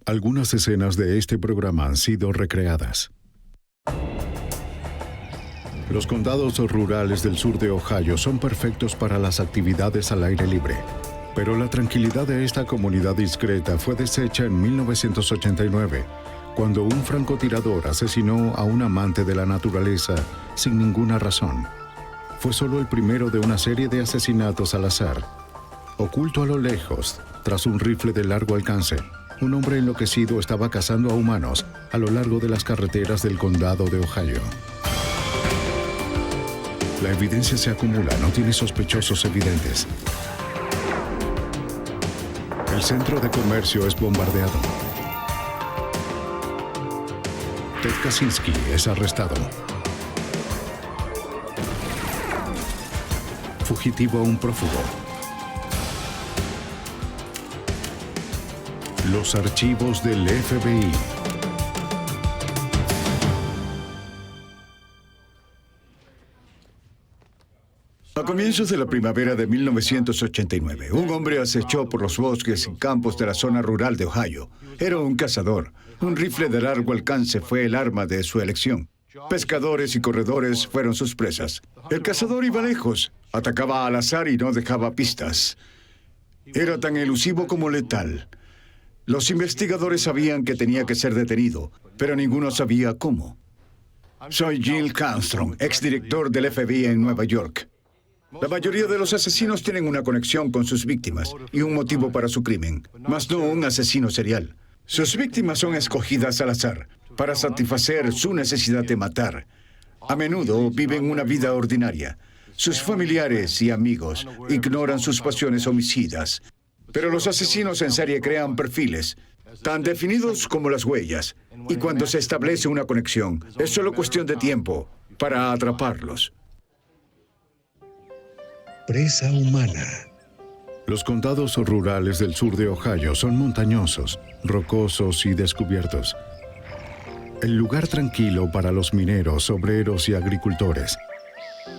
Algunas escenas de este programa han sido recreadas. Los condados rurales del sur de Ohio son perfectos para las actividades al aire libre, pero la tranquilidad de esta comunidad discreta fue deshecha en 1989, cuando un francotirador asesinó a un amante de la naturaleza sin ninguna razón. Fue solo el primero de una serie de asesinatos al azar. Oculto a lo lejos, tras un rifle de largo alcance, un hombre enloquecido estaba cazando a humanos a lo largo de las carreteras del condado de Ohio. La evidencia se acumula, no tiene sospechosos evidentes. El centro de comercio es bombardeado. Ted Kaczynski es arrestado. Fugitivo a un prófugo. Los archivos del FBI. A comienzos de la primavera de 1989, un hombre acechó por los bosques y campos de la zona rural de Ohio. Era un cazador. Un rifle de largo alcance fue el arma de su elección. Pescadores y corredores fueron sus presas. El cazador iba lejos, atacaba al azar y no dejaba pistas. Era tan elusivo como letal. Los investigadores sabían que tenía que ser detenido, pero ninguno sabía cómo. Soy Jill Armstrong, exdirector del FBI en Nueva York. La mayoría de los asesinos tienen una conexión con sus víctimas y un motivo para su crimen, mas no un asesino serial. Sus víctimas son escogidas al azar para satisfacer su necesidad de matar. A menudo viven una vida ordinaria. Sus familiares y amigos ignoran sus pasiones homicidas. Pero los asesinos en serie crean perfiles, tan definidos como las huellas, y cuando se establece una conexión, es solo cuestión de tiempo para atraparlos. Presa humana. Los condados rurales del sur de Ohio son montañosos, rocosos y descubiertos. El lugar tranquilo para los mineros, obreros y agricultores.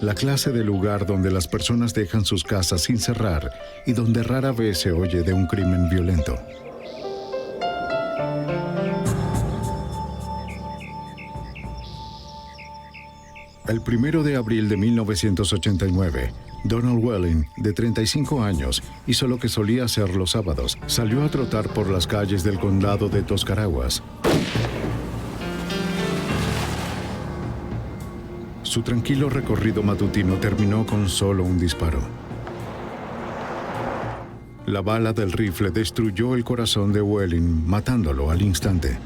La clase de lugar donde las personas dejan sus casas sin cerrar y donde rara vez se oye de un crimen violento. El 1 de abril de 1989, Donald Welling, de 35 años, hizo lo que solía hacer los sábados. Salió a trotar por las calles del condado de Tuscarawas. Su tranquilo recorrido matutino terminó con solo un disparo. La bala del rifle destruyó el corazón de Welling, matándolo al instante.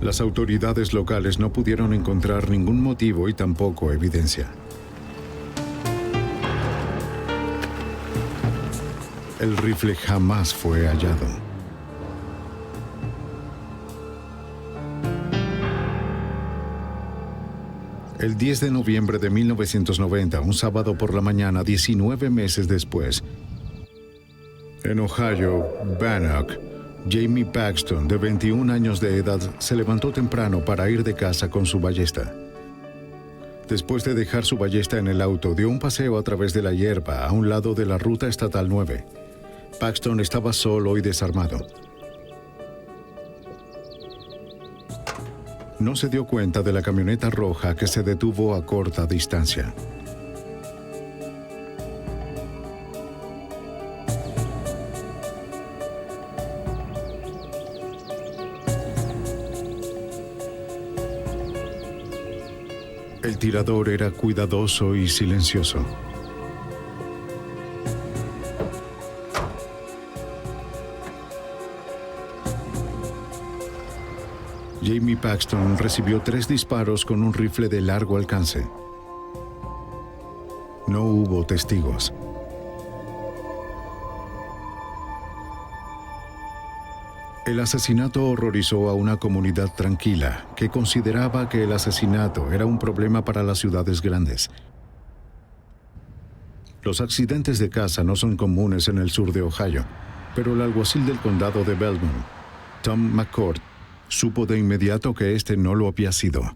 Las autoridades locales no pudieron encontrar ningún motivo y tampoco evidencia. El rifle jamás fue hallado. El 10 de noviembre de 1990, un sábado por la mañana, 19 meses después, en Ohio, Bannock, Jamie Paxton, de 21 años de edad, se levantó temprano para ir de casa con su ballesta. Después de dejar su ballesta en el auto, dio un paseo a través de la hierba a un lado de la ruta estatal 9. Paxton estaba solo y desarmado. No se dio cuenta de la camioneta roja que se detuvo a corta distancia. El tirador era cuidadoso y silencioso. Jamie Paxton recibió 3 disparos con un rifle de largo alcance. No hubo testigos. El asesinato horrorizó a una comunidad tranquila que consideraba que el asesinato era un problema para las ciudades grandes. Los accidentes de caza no son comunes en el sur de Ohio, pero el alguacil del condado de Belmont, Tom McCord, supo de inmediato que este no lo había sido.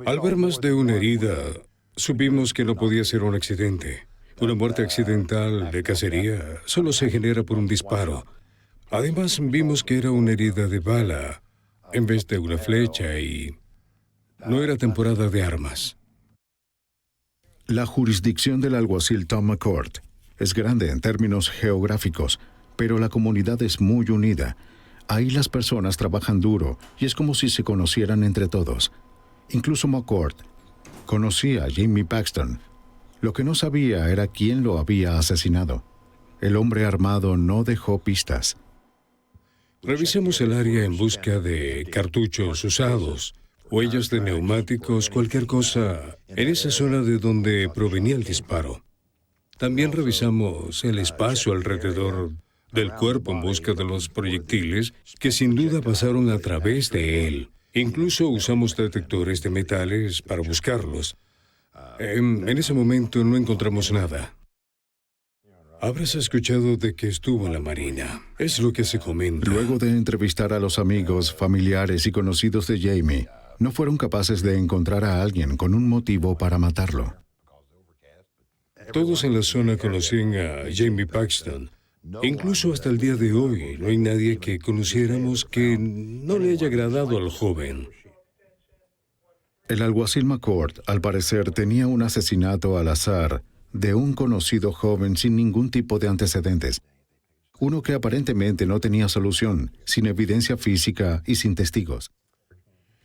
Al ver más de una herida, supimos que no podía ser un accidente. Una muerte accidental de cacería solo se genera por un disparo. Además, vimos que era una herida de bala en vez de una flecha y no era temporada de armas. La jurisdicción del alguacil Tom McCourt es grande en términos geográficos, pero la comunidad es muy unida. Ahí las personas trabajan duro y es como si se conocieran entre todos. Incluso McCourt conocía a Jamie Paxton. Lo que no sabía era quién lo había asesinado. El hombre armado no dejó pistas. Revisamos el área en busca de cartuchos usados, huellas de neumáticos, cualquier cosa en esa zona de donde provenía el disparo. También revisamos el espacio alrededor del cuerpo en busca de los proyectiles que sin duda pasaron a través de él. Incluso usamos detectores de metales para buscarlos. En ese momento no encontramos nada. Habrás escuchado de que estuvo en la Marina. Es lo que se comenta. Luego de entrevistar a los amigos, familiares y conocidos de Jamie, no fueron capaces de encontrar a alguien con un motivo para matarlo. Todos en la zona conocían a Jamie Paxton. Incluso hasta el día de hoy, no hay nadie que conociéramos que no le haya agradado al joven. El alguacil McCourt, al parecer, tenía un asesinato al azar de un conocido joven sin ningún tipo de antecedentes. Uno que aparentemente no tenía solución, sin evidencia física y sin testigos.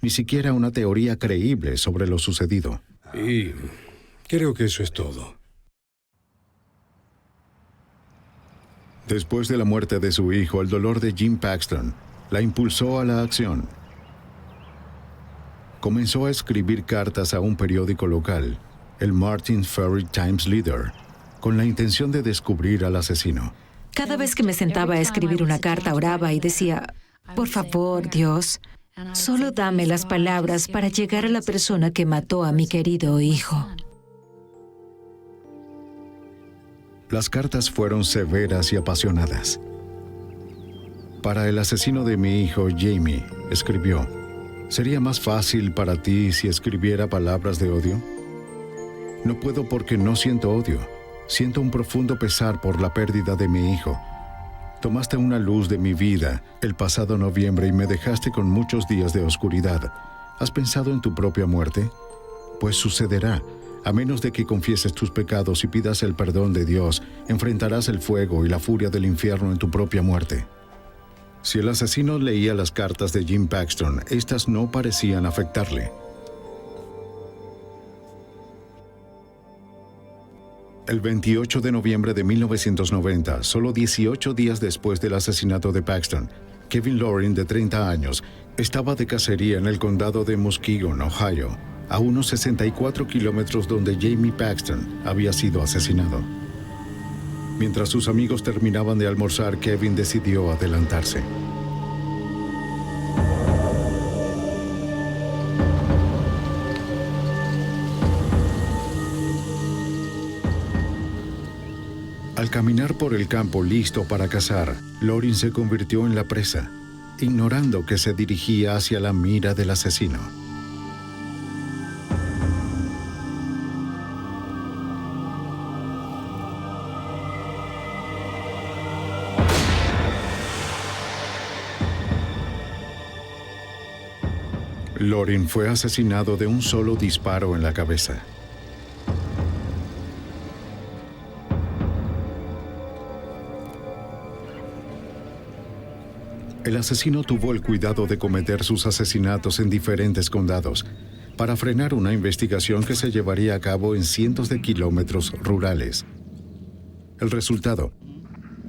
Ni siquiera una teoría creíble sobre lo sucedido. Y creo que eso es todo. Después de la muerte de su hijo, el dolor de Jim Paxton la impulsó a la acción. Comenzó a escribir cartas a un periódico local, el Martin Ferry Times Leader, con la intención de descubrir al asesino. Cada vez que me sentaba a escribir una carta, oraba y decía, por favor, Dios, solo dame las palabras para llegar a la persona que mató a mi querido hijo. Las cartas fueron severas y apasionadas. Para el asesino de mi hijo, Jamie, escribió, ¿sería más fácil para ti si escribiera palabras de odio? No puedo porque no siento odio. Siento un profundo pesar por la pérdida de mi hijo. Tomaste una luz de mi vida el pasado noviembre y me dejaste con muchos días de oscuridad. ¿Has pensado en tu propia muerte? Pues sucederá. A menos de que confieses tus pecados y pidas el perdón de Dios, enfrentarás el fuego y la furia del infierno en tu propia muerte. Si el asesino leía las cartas de Jim Paxton, estas no parecían afectarle. El 28 de noviembre de 1990, solo 18 días después del asesinato de Paxton, Kevin Loring, de 30 años, estaba de cacería en el condado de Muskegon, Ohio, a unos 64 kilómetros donde Jamie Paxton había sido asesinado. Mientras sus amigos terminaban de almorzar, Kevin decidió adelantarse. Al caminar por el campo listo para cazar, Loring se convirtió en la presa, ignorando que se dirigía hacia la mira del asesino. Loring fue asesinado de un solo disparo en la cabeza. El asesino tuvo el cuidado de cometer sus asesinatos en diferentes condados para frenar una investigación que se llevaría a cabo en cientos de kilómetros rurales. El resultado: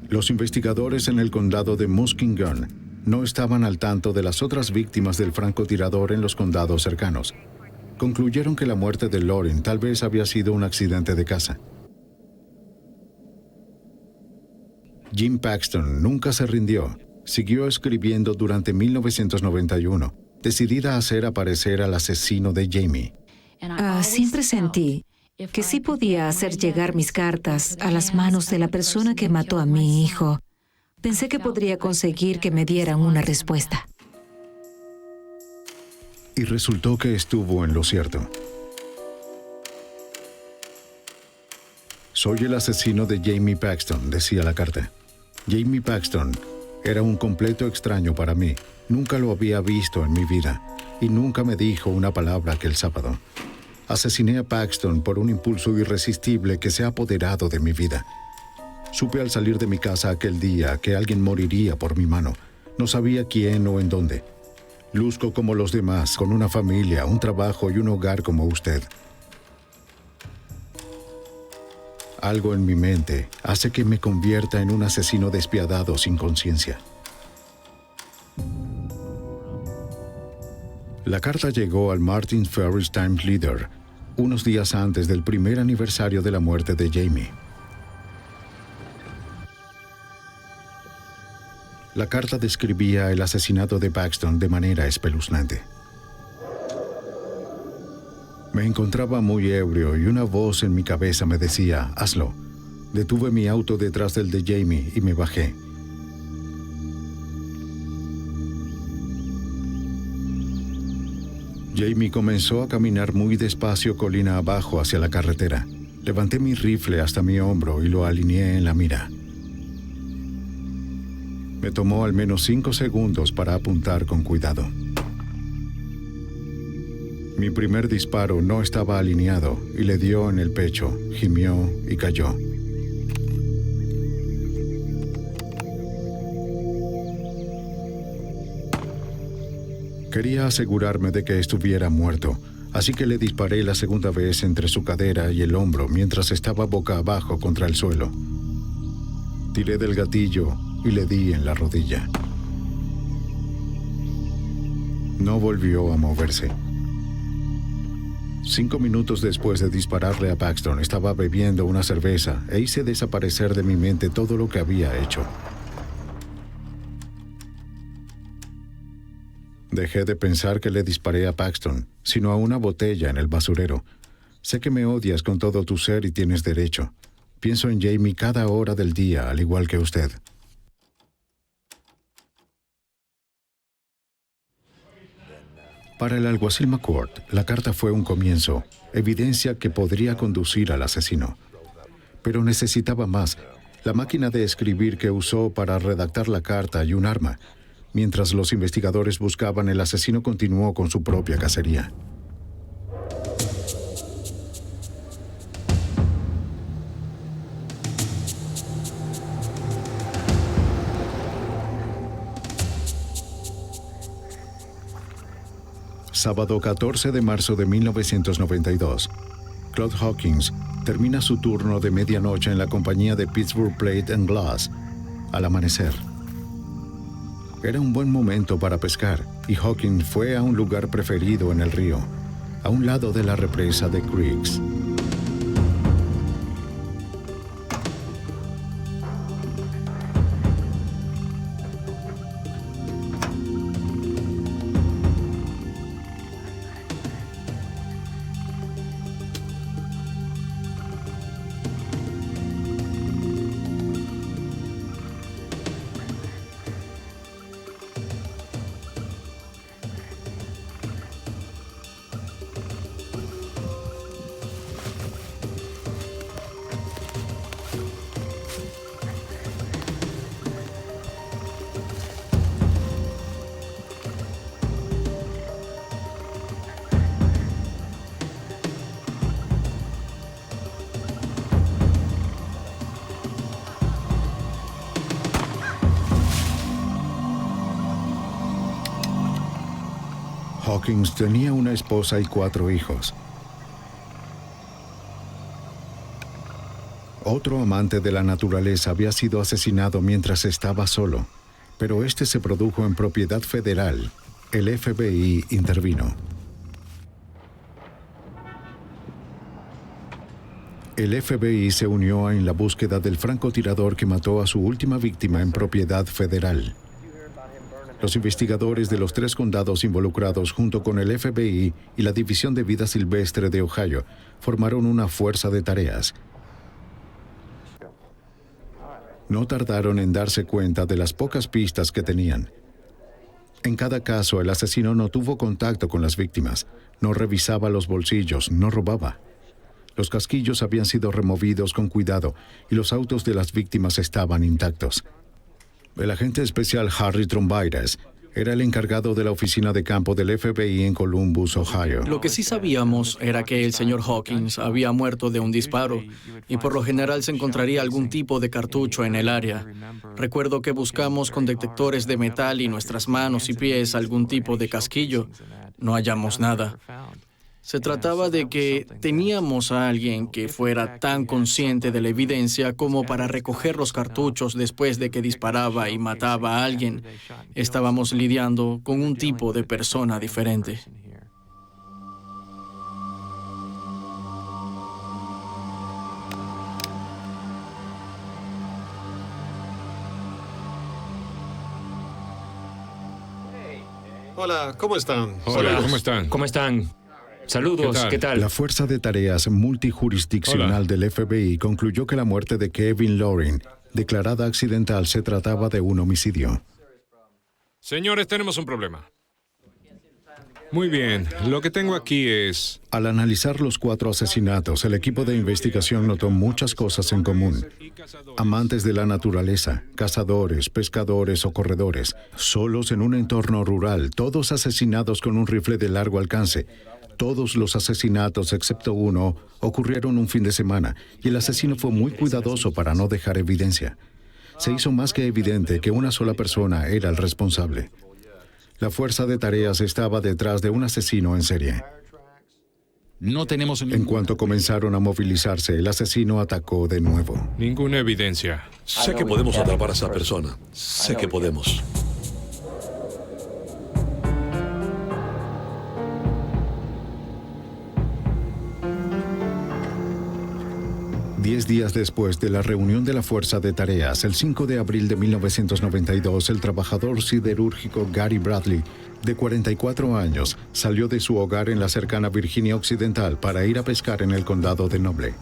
los investigadores en el condado de Muskegon no estaban al tanto de las otras víctimas del francotirador en los condados cercanos. Concluyeron que la muerte de Loring tal vez había sido un accidente de caza. Jim Paxton nunca se rindió. Siguió escribiendo durante 1991, decidida a hacer aparecer al asesino de Jamie. Siempre sentí que sí podía hacer llegar mis cartas a las manos de la persona que mató a mi hijo. Pensé que podría conseguir que me dieran una respuesta. Y resultó que estuvo en lo cierto. Soy el asesino de Jamie Paxton, decía la carta. Jamie Paxton era un completo extraño para mí. Nunca lo había visto en mi vida y nunca me dijo una palabra aquel sábado. Asesiné a Paxton por un impulso irresistible que se ha apoderado de mi vida. Supe al salir de mi casa aquel día que alguien moriría por mi mano. No sabía quién o en dónde. Luzco como los demás, con una familia, un trabajo y un hogar como usted. Algo en mi mente hace que me convierta en un asesino despiadado sin conciencia. La carta llegó al Martin Ferris Times Leader unos días antes del primer aniversario de la muerte de Jamie. La carta describía el asesinato de Paxton de manera espeluznante. Me encontraba muy ebrio y una voz en mi cabeza me decía, hazlo. Detuve mi auto detrás del de Jamie y me bajé. Jamie comenzó a caminar muy despacio colina abajo hacia la carretera. Levanté mi rifle hasta mi hombro y lo alineé en la mira. Me tomó al menos 5 segundos para apuntar con cuidado. Mi primer disparo no estaba alineado y le dio en el pecho, gimió y cayó. Quería asegurarme de que estuviera muerto, así que le disparé la segunda vez entre su cadera y el hombro mientras estaba boca abajo contra el suelo. Tiré del gatillo y le di en la rodilla. No volvió a moverse. 5 minutos después de dispararle a Paxton, estaba bebiendo una cerveza e hice desaparecer de mi mente todo lo que había hecho. Dejé de pensar que le disparé a Paxton, sino a una botella en el basurero. Sé que me odias con todo tu ser y tienes derecho. Pienso en Jamie cada hora del día, al igual que usted. Para el alguacil McCourt, la carta fue un comienzo, evidencia que podría conducir al asesino. Pero necesitaba más, la máquina de escribir que usó para redactar la carta y un arma. Mientras los investigadores buscaban, el asesino continuó con su propia cacería. Sábado 14 de marzo de 1992. Claude Hawkins termina su turno de medianoche en la compañía de Pittsburgh Plate and Glass al amanecer. Era un buen momento para pescar y Hawkins fue a un lugar preferido en el río, a un lado de la represa de Creeks. Hawkins tenía una esposa y 4 hijos. Otro amante de la naturaleza había sido asesinado mientras estaba solo, pero este se produjo en propiedad federal. El FBI intervino. El FBI se unió en la búsqueda del francotirador que mató a su última víctima en propiedad federal. Los investigadores de los 3 condados involucrados, junto con el FBI y la División de Vida Silvestre de Ohio, formaron una fuerza de tareas. No tardaron en darse cuenta de las pocas pistas que tenían. En cada caso, el asesino no tuvo contacto con las víctimas, no revisaba los bolsillos, no robaba. Los casquillos habían sido removidos con cuidado y los autos de las víctimas estaban intactos. El agente especial Harry Trombiras era el encargado de la oficina de campo del FBI en Columbus, Ohio. Lo que sí sabíamos era que el señor Hawkins había muerto de un disparo y por lo general se encontraría algún tipo de cartucho en el área. Recuerdo que buscamos con detectores de metal y nuestras manos y pies algún tipo de casquillo. No hallamos nada. Se trataba de que teníamos a alguien que fuera tan consciente de la evidencia como para recoger los cartuchos después de que disparaba y mataba a alguien. Estábamos lidiando con un tipo de persona diferente. Hola, ¿cómo están? Hola, ¿cómo están? ¿Cómo están? Saludos, ¿qué tal? La Fuerza de Tareas Multijurisdiccional del FBI concluyó que la muerte de Kevin Loring, declarada accidental, se trataba de un homicidio. Señores, tenemos un problema. Muy bien, lo que tengo aquí es... Al analizar los 4 asesinatos, el equipo de investigación notó muchas cosas en común. Amantes de la naturaleza, cazadores, pescadores o corredores, solos en un entorno rural, todos asesinados con un rifle de largo alcance. Todos los asesinatos, excepto uno, ocurrieron un fin de semana y el asesino fue muy cuidadoso para no dejar evidencia. Se hizo más que evidente que una sola persona era el responsable. La Fuerza de Tareas estaba detrás de un asesino en serie. No tenemos... En cuanto comenzaron a movilizarse, el asesino atacó de nuevo. Ninguna evidencia. Sé que podemos atrapar a esa persona. Sé que podemos. 10 días después de la reunión de la Fuerza de Tareas, el 5 de abril de 1992, el trabajador siderúrgico Gary Bradley, de 44 años, salió de su hogar en la cercana Virginia Occidental para ir a pescar en el condado de Noble.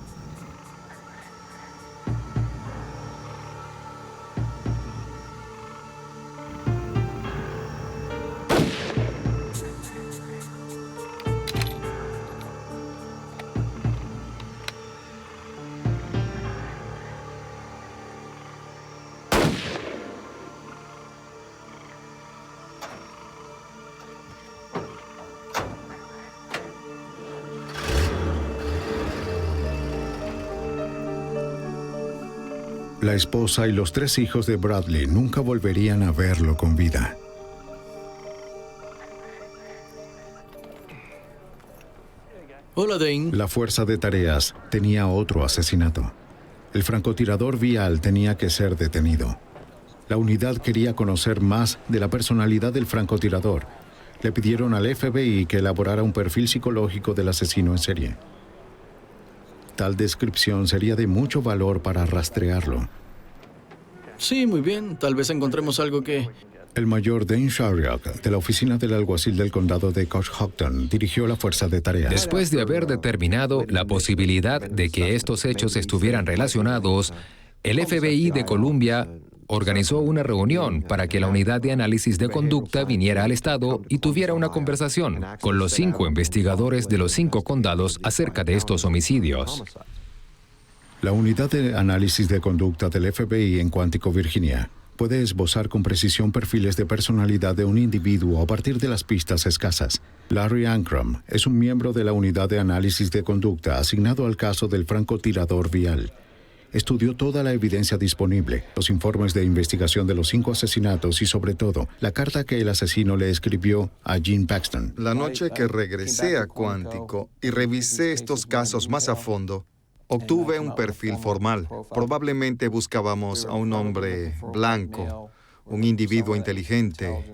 La esposa y los 3 hijos de Bradley nunca volverían a verlo con vida. Hola, Dane. La Fuerza de Tareas tenía otro asesinato. El francotirador Vial tenía que ser detenido. La unidad quería conocer más de la personalidad del francotirador. Le pidieron al FBI que elaborara un perfil psicológico del asesino en serie. Tal descripción sería de mucho valor para rastrearlo. Sí, muy bien. Tal vez encontremos algo que... El mayor Dane Shariak, de la oficina del alguacil del condado de Coshocton, dirigió la Fuerza de Tareas. Después de haber determinado la posibilidad de que estos hechos estuvieran relacionados, el FBI de Columbia organizó una reunión para que la unidad de análisis de conducta viniera al estado y tuviera una conversación con los 5 investigadores de los 5 condados acerca de estos homicidios. La unidad de análisis de conducta del FBI en Quantico, Virginia, puede esbozar con precisión perfiles de personalidad de un individuo a partir de las pistas escasas. Larry Ankrum es un miembro de la unidad de análisis de conducta asignado al caso del francotirador Vial. Estudió toda la evidencia disponible, los informes de investigación de los 5 asesinatos y, sobre todo, la carta que el asesino le escribió a Gene Paxton. La noche que regresé a Quantico y revisé estos casos más a fondo, obtuve un perfil formal. Probablemente buscábamos a un hombre blanco, un individuo inteligente,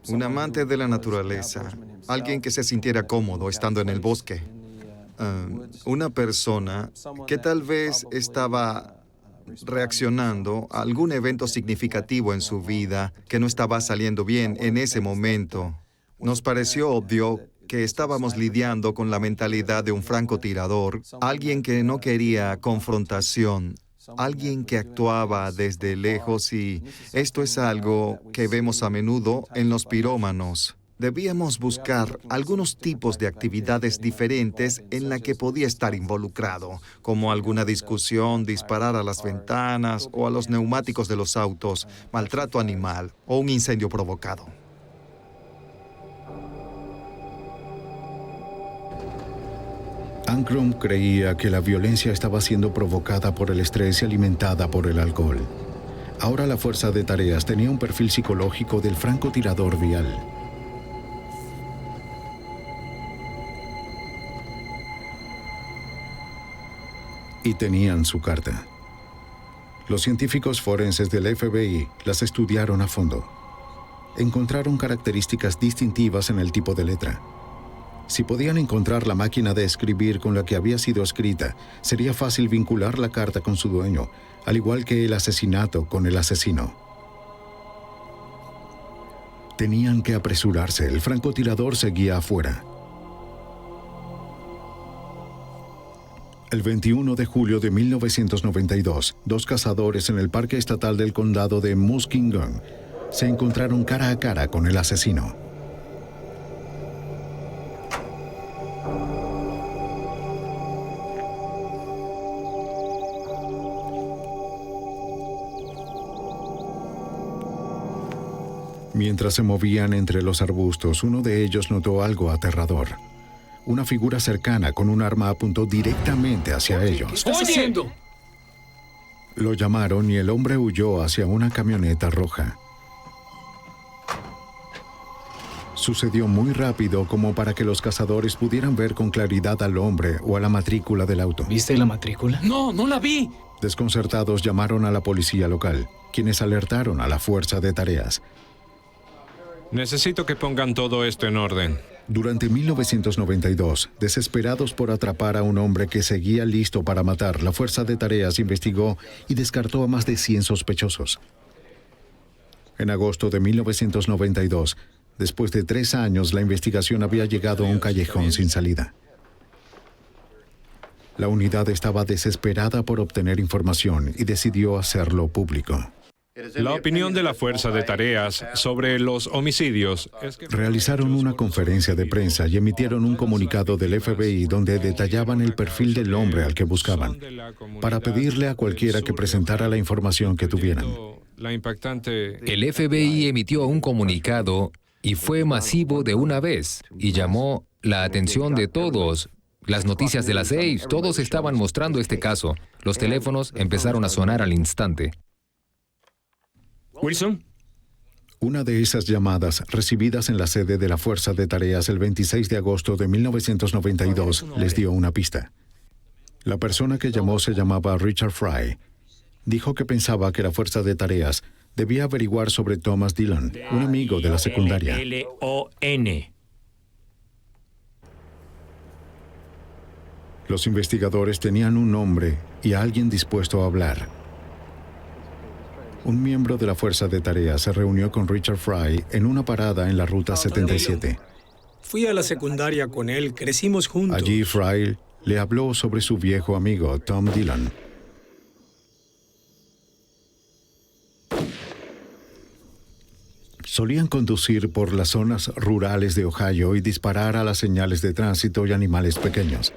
un amante de la naturaleza, alguien que se sintiera cómodo estando en el bosque. Una persona que tal vez estaba reaccionando a algún evento significativo en su vida que no estaba saliendo bien en ese momento. Nos pareció obvio que estábamos lidiando con la mentalidad de un francotirador, alguien que no quería confrontación, alguien que actuaba desde lejos, y esto es algo que vemos a menudo en los pirómanos. Debíamos buscar algunos tipos de actividades diferentes en la que podía estar involucrado, como alguna discusión, disparar a las ventanas o a los neumáticos de los autos, maltrato animal o un incendio provocado. Ankrum creía que la violencia estaba siendo provocada por el estrés y alimentada por el alcohol. Ahora la fuerza de tareas tenía un perfil psicológico del francotirador vial. Y tenían su carta. Los científicos forenses del FBI las estudiaron a fondo. Encontraron características distintivas en el tipo de letra. Si podían encontrar la máquina de escribir con la que había sido escrita, sería fácil vincular la carta con su dueño, al igual que el asesinato con el asesino. Tenían que apresurarse, el francotirador seguía afuera. El 21 de julio de 1992, dos cazadores en el Parque Estatal del Condado de Muskegon se encontraron cara a cara con el asesino. Mientras se movían entre los arbustos, uno de ellos notó algo aterrador. Una figura cercana con un arma apuntó directamente hacia ellos. ¿Qué estás haciendo? Lo llamaron y el hombre huyó hacia una camioneta roja. Sucedió muy rápido como para que los cazadores pudieran ver con claridad al hombre o a la matrícula del auto. ¿Viste la matrícula? No, no la vi. Desconcertados llamaron a la policía local, quienes alertaron a la fuerza de tareas. Necesito que pongan todo esto en orden. Durante 1992, desesperados por atrapar a un hombre que seguía listo para matar, la fuerza de tareas investigó y descartó a más de 100 sospechosos. En agosto de 1992, después de 3 años, la investigación había llegado a un callejón sin salida. La unidad estaba desesperada por obtener información y decidió hacerlo público. La opinión de la fuerza de tareas sobre los homicidios es que... Realizaron una conferencia de prensa y emitieron un comunicado del FBI donde detallaban el perfil del hombre al que buscaban, para pedirle a cualquiera que presentara la información que tuvieran. El FBI emitió un comunicado y fue masivo de una vez y llamó la atención de todos. Las noticias de las 6, todos estaban mostrando este caso. Los teléfonos empezaron a sonar al instante. Wilson. Una de esas llamadas, recibidas en la sede de la Fuerza de Tareas el 26 de agosto de 1992, les dio una pista. La persona que llamó se llamaba Richard Fry. Dijo que pensaba que la Fuerza de Tareas debía averiguar sobre Thomas Dillon, un amigo de la secundaria. L-O-N. Los investigadores tenían un nombre y a alguien dispuesto a hablar. Un miembro de la Fuerza de Tareas se reunió con Richard Fry en una parada en la Ruta 77. Fui a la secundaria con él, crecimos juntos. Allí Fry le habló sobre su viejo amigo, Tom Dillon. Solían conducir por las zonas rurales de Ohio y disparar a las señales de tránsito y animales pequeños.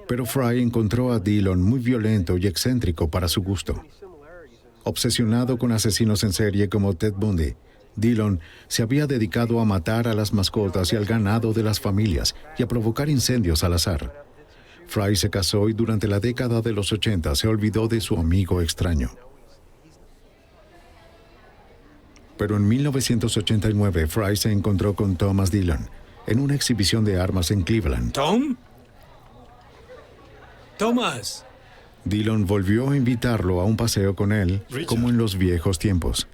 Pero Fry encontró a Dillon muy violento y excéntrico para su gusto. Obsesionado con asesinos en serie como Ted Bundy, Dillon se había dedicado a matar a las mascotas y al ganado de las familias y a provocar incendios al azar. Fry se casó y durante la década de los 80 se olvidó de su amigo extraño. Pero en 1989, Fry se encontró con Thomas Dillon en una exhibición de armas en Cleveland. ¿Tom? Thomas. Dillon volvió a invitarlo a un paseo con él, como en los viejos tiempos.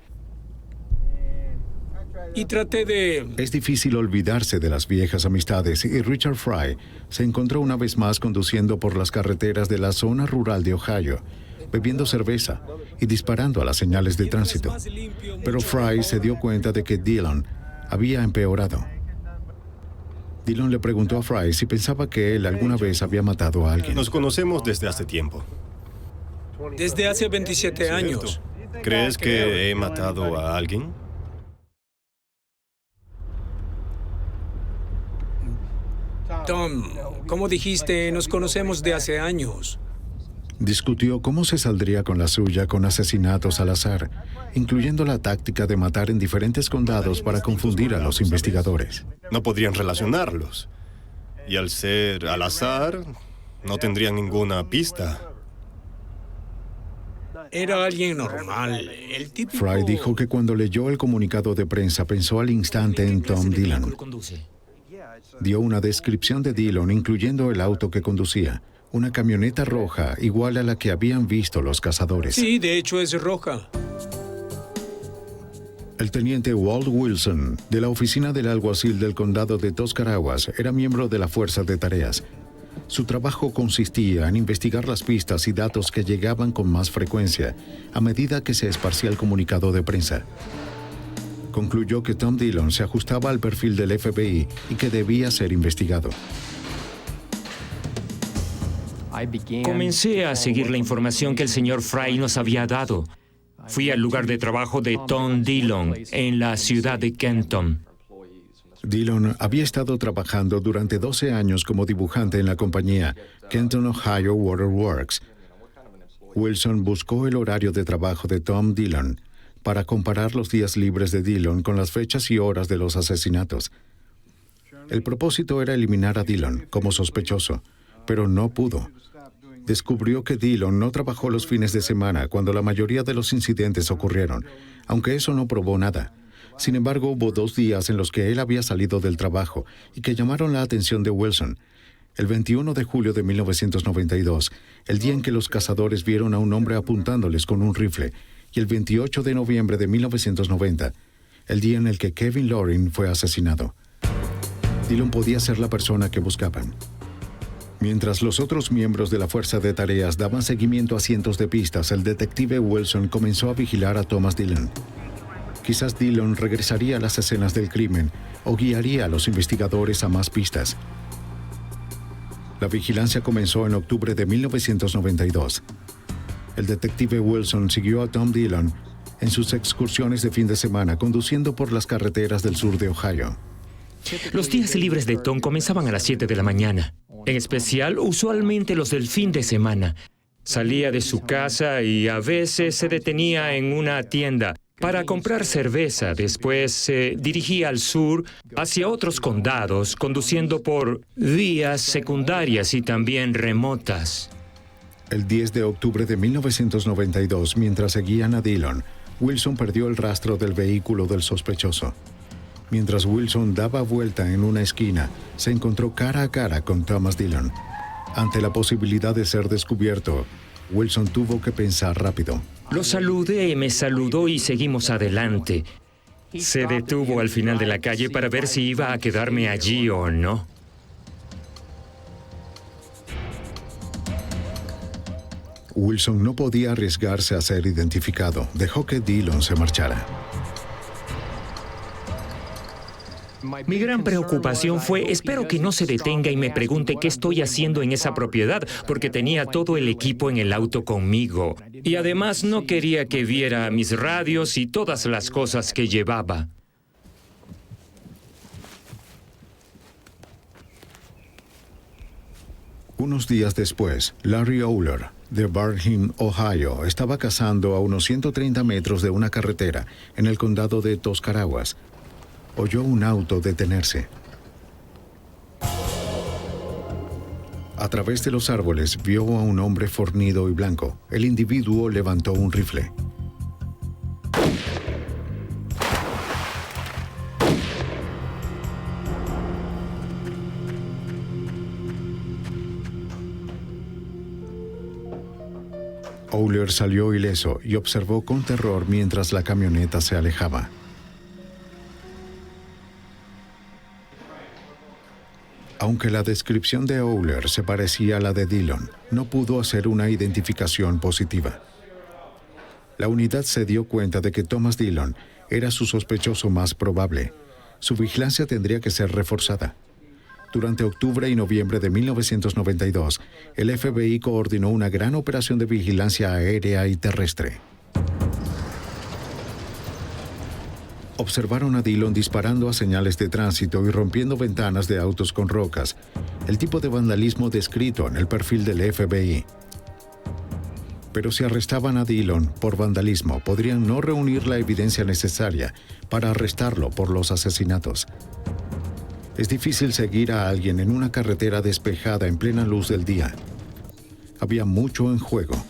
Y traté de... Es difícil olvidarse de las viejas amistades y Richard Fry se encontró una vez más conduciendo por las carreteras de la zona rural de Ohio, bebiendo cerveza y disparando a las señales de tránsito. Pero Fry se dio cuenta de que Dillon había empeorado. Dillon le preguntó a Fry si pensaba que él alguna vez había matado a alguien. Nos conocemos desde hace tiempo. Desde hace 27 años. ¿Crees que he matado a alguien? Tom, como dijiste, nos conocemos de hace años. Discutió cómo se saldría con la suya con asesinatos al azar, incluyendo la táctica de matar en diferentes condados para confundir a los investigadores. No podrían relacionarlos. Y al ser al azar, no tendrían ninguna pista. Era alguien normal, el típico... Fry dijo que cuando leyó el comunicado de prensa pensó al instante en Tom Dillon. Dio una descripción de Dillon, incluyendo el auto que conducía, una camioneta roja igual a la que habían visto los cazadores. Sí, de hecho es roja. El teniente Walt Wilson, de la oficina del alguacil del condado de Tuscarawas, era miembro de la fuerza de tareas. Su trabajo consistía en investigar las pistas y datos que llegaban con más frecuencia a medida que se esparcía el comunicado de prensa. Concluyó que Tom Dillon se ajustaba al perfil del FBI y que debía ser investigado. Comencé a seguir la información que el señor Fry nos había dado. Fui al lugar de trabajo de Tom Dillon, en la ciudad de Kenton. Dillon había estado trabajando durante 12 años como dibujante en la compañía Kenton, Ohio Water Works. Wilson buscó el horario de trabajo de Tom Dillon para comparar los días libres de Dillon con las fechas y horas de los asesinatos. El propósito era eliminar a Dillon como sospechoso, pero no pudo. Descubrió que Dillon no trabajó los fines de semana cuando la mayoría de los incidentes ocurrieron, aunque eso no probó nada. Sin embargo, hubo 2 días en los que él había salido del trabajo y que llamaron la atención de Wilson. El 21 de julio de 1992, el día en que los cazadores vieron a un hombre apuntándoles con un rifle, y el 28 de noviembre de 1990, el día en el que Kevin Loring fue asesinado. Dillon podía ser la persona que buscaban. Mientras los otros miembros de la fuerza de tareas daban seguimiento a cientos de pistas, el detective Wilson comenzó a vigilar a Thomas Dillon. Quizás Dillon regresaría a las escenas del crimen o guiaría a los investigadores a más pistas. La vigilancia comenzó en octubre de 1992. El detective Wilson siguió a Tom Dillon en sus excursiones de fin de semana, conduciendo por las carreteras del sur de Ohio. Los días libres de Tom comenzaban a las 7 de la mañana. En especial, usualmente los del fin de semana. Salía de su casa y a veces se detenía en una tienda para comprar cerveza. Después se dirigía al sur, hacia otros condados, conduciendo por vías secundarias y también remotas. El 10 de octubre de 1992, mientras seguían a Dillon, Wilson perdió el rastro del vehículo del sospechoso. Mientras Wilson daba vuelta en una esquina, se encontró cara a cara con Thomas Dillon. Ante la posibilidad de ser descubierto, Wilson tuvo que pensar rápido. Lo saludé, me saludó y seguimos adelante. Se detuvo al final de la calle para ver si iba a quedarme allí o no. Wilson no podía arriesgarse a ser identificado. Dejó que Dillon se marchara. Mi gran preocupación fue, espero que no se detenga y me pregunte qué estoy haciendo en esa propiedad, porque tenía todo el equipo en el auto conmigo. Y además no quería que viera mis radios y todas las cosas que llevaba. Unos días después, Larry Oler, de Barnham, Ohio, estaba cazando a unos 130 metros de una carretera en el condado de Tuscarawas. Oyó un auto detenerse. A través de los árboles vio a un hombre fornido y blanco. El individuo levantó un rifle. Oler salió ileso y observó con terror mientras la camioneta se alejaba. Aunque la descripción de Oler se parecía a la de Dillon, no pudo hacer una identificación positiva. La unidad se dio cuenta de que Thomas Dillon era su sospechoso más probable. Su vigilancia tendría que ser reforzada. Durante octubre y noviembre de 1992, el FBI coordinó una gran operación de vigilancia aérea y terrestre. Observaron a Dillon disparando a señales de tránsito y rompiendo ventanas de autos con rocas, el tipo de vandalismo descrito en el perfil del FBI. Pero si arrestaban a Dillon por vandalismo, podrían no reunir la evidencia necesaria para arrestarlo por los asesinatos. Es difícil seguir a alguien en una carretera despejada en plena luz del día. Había mucho en juego.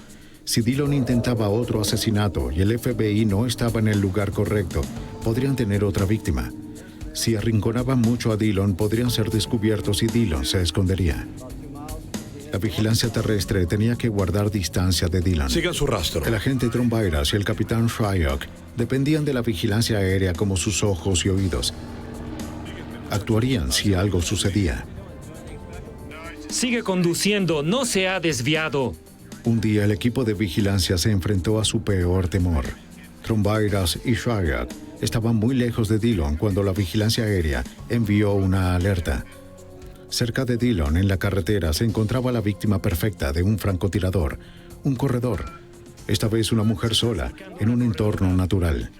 Si Dillon intentaba otro asesinato y el FBI no estaba en el lugar correcto, podrían tener otra víctima. Si arrinconaban mucho a Dillon, podrían ser descubiertos y Dillon se escondería. La vigilancia terrestre tenía que guardar distancia de Dillon. Sigan su rastro. El agente Trombayras y el capitán Shryock dependían de la vigilancia aérea como sus ojos y oídos. Actuarían si algo sucedía. Sigue conduciendo, no se ha desviado. Un día el equipo de vigilancia se enfrentó a su peor temor. Trombayras y Shryock estaban muy lejos de Dillon cuando la vigilancia aérea envió una alerta. Cerca de Dillon, en la carretera, se encontraba la víctima perfecta de un francotirador, un corredor. Esta vez una mujer sola, en un entorno natural.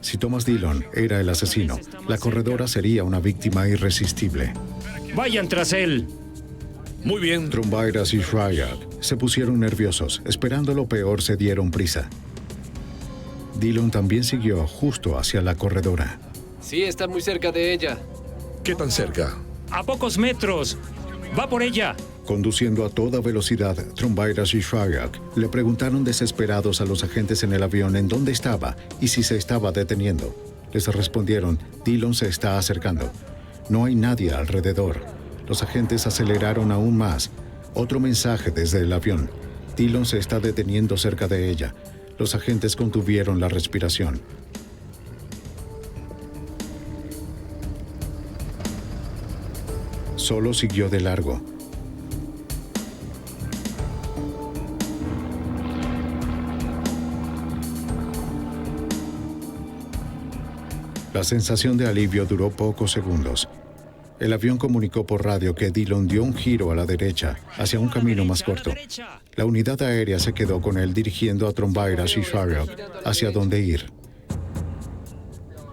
Si Thomas Dillon era el asesino, la corredora sería una víctima irresistible. ¡Vayan tras él! Muy bien. Trombayras y Shryock se pusieron nerviosos. Esperando lo peor, se dieron prisa. Dillon también siguió justo hacia la corredora. Sí, está muy cerca de ella. ¿Qué tan cerca? ¡A pocos metros! ¡Va por ella! Conduciendo a toda velocidad, Trombayras y Shryock le preguntaron desesperados a los agentes en el avión en dónde estaba y si se estaba deteniendo. Les respondieron, Dillon se está acercando. No hay nadie alrededor. Los agentes aceleraron aún más. Otro mensaje desde el avión. Dillon se está deteniendo cerca de ella. Los agentes contuvieron la respiración. Solo siguió de largo. La sensación de alivio duró pocos segundos. El avión comunicó por radio que Dillon dio un giro a la derecha, hacia un camino más corto. La unidad aérea se quedó con él dirigiendo a Trombayras y Shryock hacia dónde ir.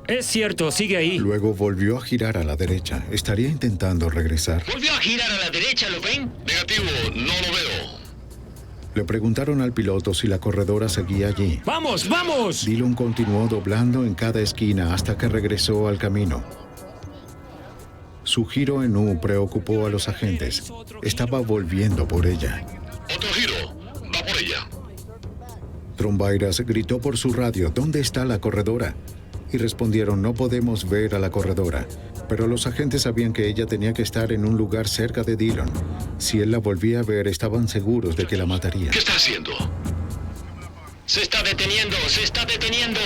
Es cierto, sigue ahí. Luego volvió a girar a la derecha. ¿Estaría intentando regresar? ¿Volvió a girar a la derecha, lo ven? Negativo, no lo veo. Le preguntaron al piloto si la corredora seguía allí. ¡Vamos, vamos! Dillon continuó doblando en cada esquina hasta que regresó al camino. Su giro en U preocupó a los agentes. Estaba volviendo por ella. Otro giro. Va por ella. Trombayras gritó por su radio, ¿dónde está la corredora? Y respondieron, no podemos ver a la corredora. Pero los agentes sabían que ella tenía que estar en un lugar cerca de Dillon. Si él la volvía a ver, estaban seguros de que la mataría. ¿Qué está haciendo? Se está deteniendo, se está deteniendo.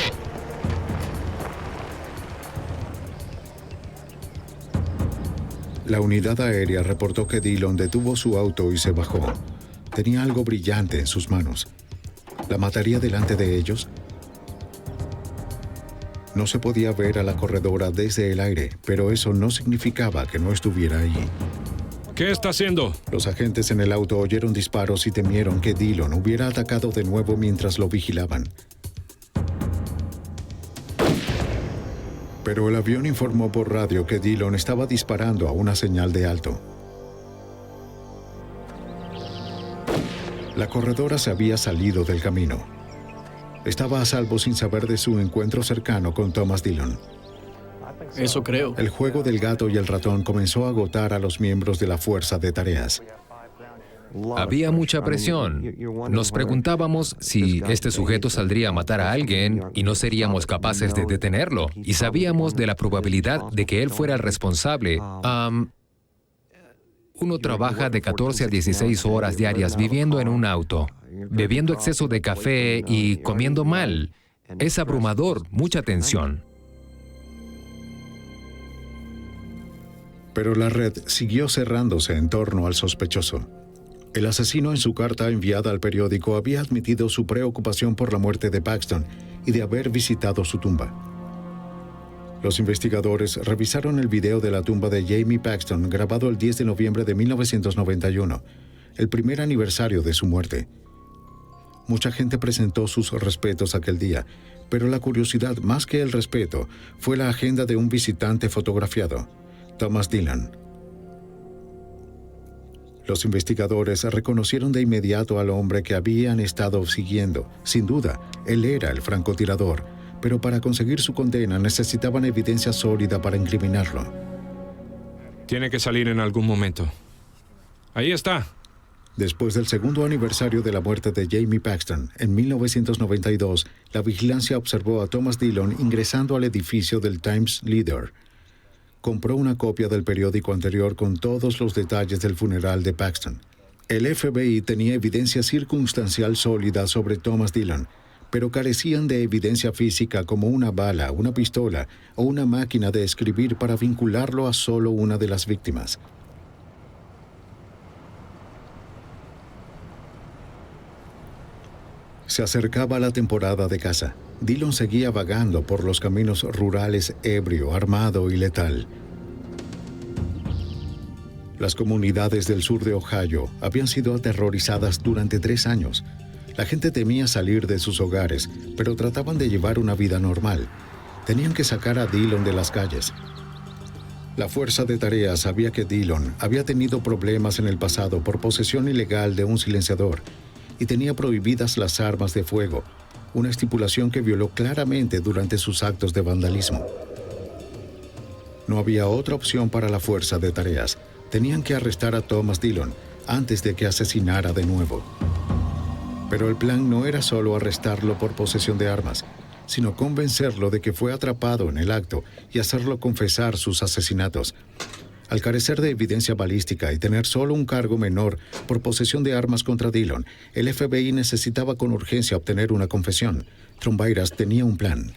La unidad aérea reportó que Dillon detuvo su auto y se bajó. Tenía algo brillante en sus manos. ¿La mataría delante de ellos? No se podía ver a la corredora desde el aire, pero eso no significaba que no estuviera allí. ¿Qué está haciendo? Los agentes en el auto oyeron disparos y temieron que Dillon hubiera atacado de nuevo mientras lo vigilaban. Pero el avión informó por radio que Dillon estaba disparando a una señal de alto. La corredora se había salido del camino. Estaba a salvo sin saber de su encuentro cercano con Thomas Dillon. Eso creo. El juego del gato y el ratón comenzó a agotar a los miembros de la fuerza de tareas. Había mucha presión. Nos preguntábamos si este sujeto saldría a matar a alguien y no seríamos capaces de detenerlo. Y sabíamos de la probabilidad de que él fuera el responsable. Uno trabaja de 14 a 16 horas diarias viviendo en un auto, bebiendo exceso de café y comiendo mal. Es abrumador, mucha tensión. Pero la red siguió cerrándose en torno al sospechoso. El asesino en su carta enviada al periódico había admitido su preocupación por la muerte de Paxton y de haber visitado su tumba. Los investigadores revisaron el video de la tumba de Jamie Paxton grabado el 10 de noviembre de 1991, el primer aniversario de su muerte. Mucha gente presentó sus respetos aquel día, pero la curiosidad más que el respeto fue la agenda de un visitante fotografiado, Thomas Dillon. Los investigadores reconocieron de inmediato al hombre que habían estado siguiendo. Sin duda, él era el francotirador, pero para conseguir su condena necesitaban evidencia sólida para incriminarlo. Tiene que salir en algún momento. Ahí está. Después del segundo aniversario de la muerte de Jamie Paxton, en 1992, la vigilancia observó a Thomas Dillon ingresando al edificio del Times Leader. Compró una copia del periódico anterior con todos los detalles del funeral de Paxton. El FBI tenía evidencia circunstancial sólida sobre Thomas Dillon, pero carecían de evidencia física como una bala, una pistola o una máquina de escribir para vincularlo a solo una de las víctimas. Se acercaba la temporada de caza. Dillon seguía vagando por los caminos rurales ebrio, armado y letal. Las comunidades del sur de Ohio habían sido aterrorizadas durante 3 años. La gente temía salir de sus hogares, pero trataban de llevar una vida normal. Tenían que sacar a Dillon de las calles. La fuerza de tareas sabía que Dillon había tenido problemas en el pasado por posesión ilegal de un silenciador y tenía prohibidas las armas de fuego, una estipulación que violó claramente durante sus actos de vandalismo. No había otra opción para la fuerza de tareas. Tenían que arrestar a Thomas Dillon antes de que asesinara de nuevo. Pero el plan no era solo arrestarlo por posesión de armas, sino convencerlo de que fue atrapado en el acto y hacerlo confesar sus asesinatos. Al carecer de evidencia balística y tener solo un cargo menor por posesión de armas contra Dillon, el FBI necesitaba con urgencia obtener una confesión. Trombairas tenía un plan.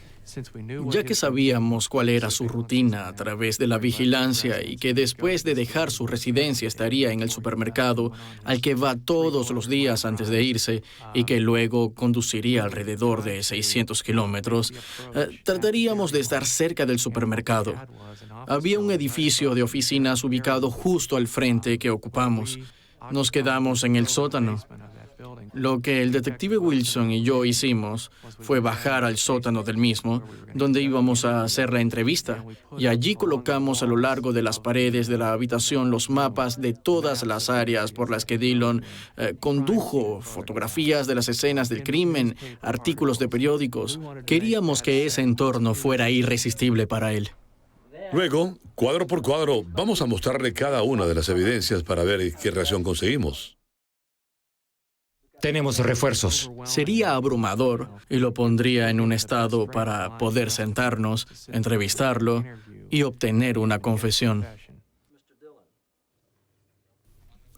Ya que sabíamos cuál era su rutina a través de la vigilancia y que después de dejar su residencia estaría en el supermercado al que va todos los días antes de irse y que luego conduciría alrededor de 600 kilómetros, trataríamos de estar cerca del supermercado. Había un edificio de oficinas ubicado justo al frente que ocupamos. Nos quedamos en el sótano. Lo que el detective Wilson y yo hicimos fue bajar al sótano del mismo, donde íbamos a hacer la entrevista, y allí colocamos a lo largo de las paredes de la habitación los mapas de todas las áreas por las que Dillon condujo, fotografías de las escenas del crimen, artículos de periódicos. Queríamos que ese entorno fuera irresistible para él. Luego, cuadro por cuadro, vamos a mostrarle cada una de las evidencias para ver qué reacción conseguimos. Tenemos refuerzos. Sería abrumador y lo pondría en un estado para poder sentarnos, entrevistarlo y obtener una confesión.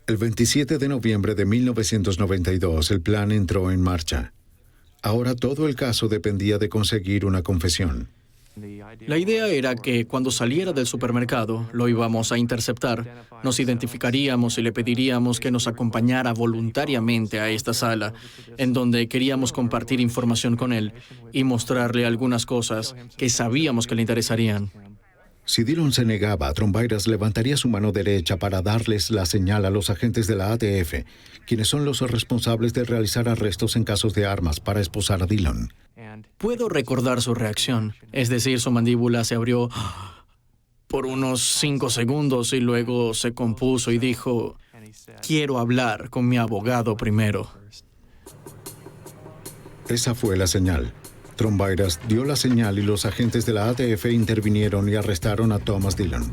El 27 de noviembre de 1992, el plan entró en marcha. Ahora todo el caso dependía de conseguir una confesión. La idea era que cuando saliera del supermercado lo íbamos a interceptar, nos identificaríamos y le pediríamos que nos acompañara voluntariamente a esta sala, en donde queríamos compartir información con él y mostrarle algunas cosas que sabíamos que le interesarían. Si Dillon se negaba, Trombairas levantaría su mano derecha para darles la señal a los agentes de la ATF, quienes son los responsables de realizar arrestos en casos de armas para esposar a Dillon. Puedo recordar su reacción, es decir, su mandíbula se abrió por unos 5 segundos y luego se compuso y dijo, «Quiero hablar con mi abogado primero». Esa fue la señal. Trombairas dio la señal y los agentes de la ATF intervinieron y arrestaron a Thomas Dillon.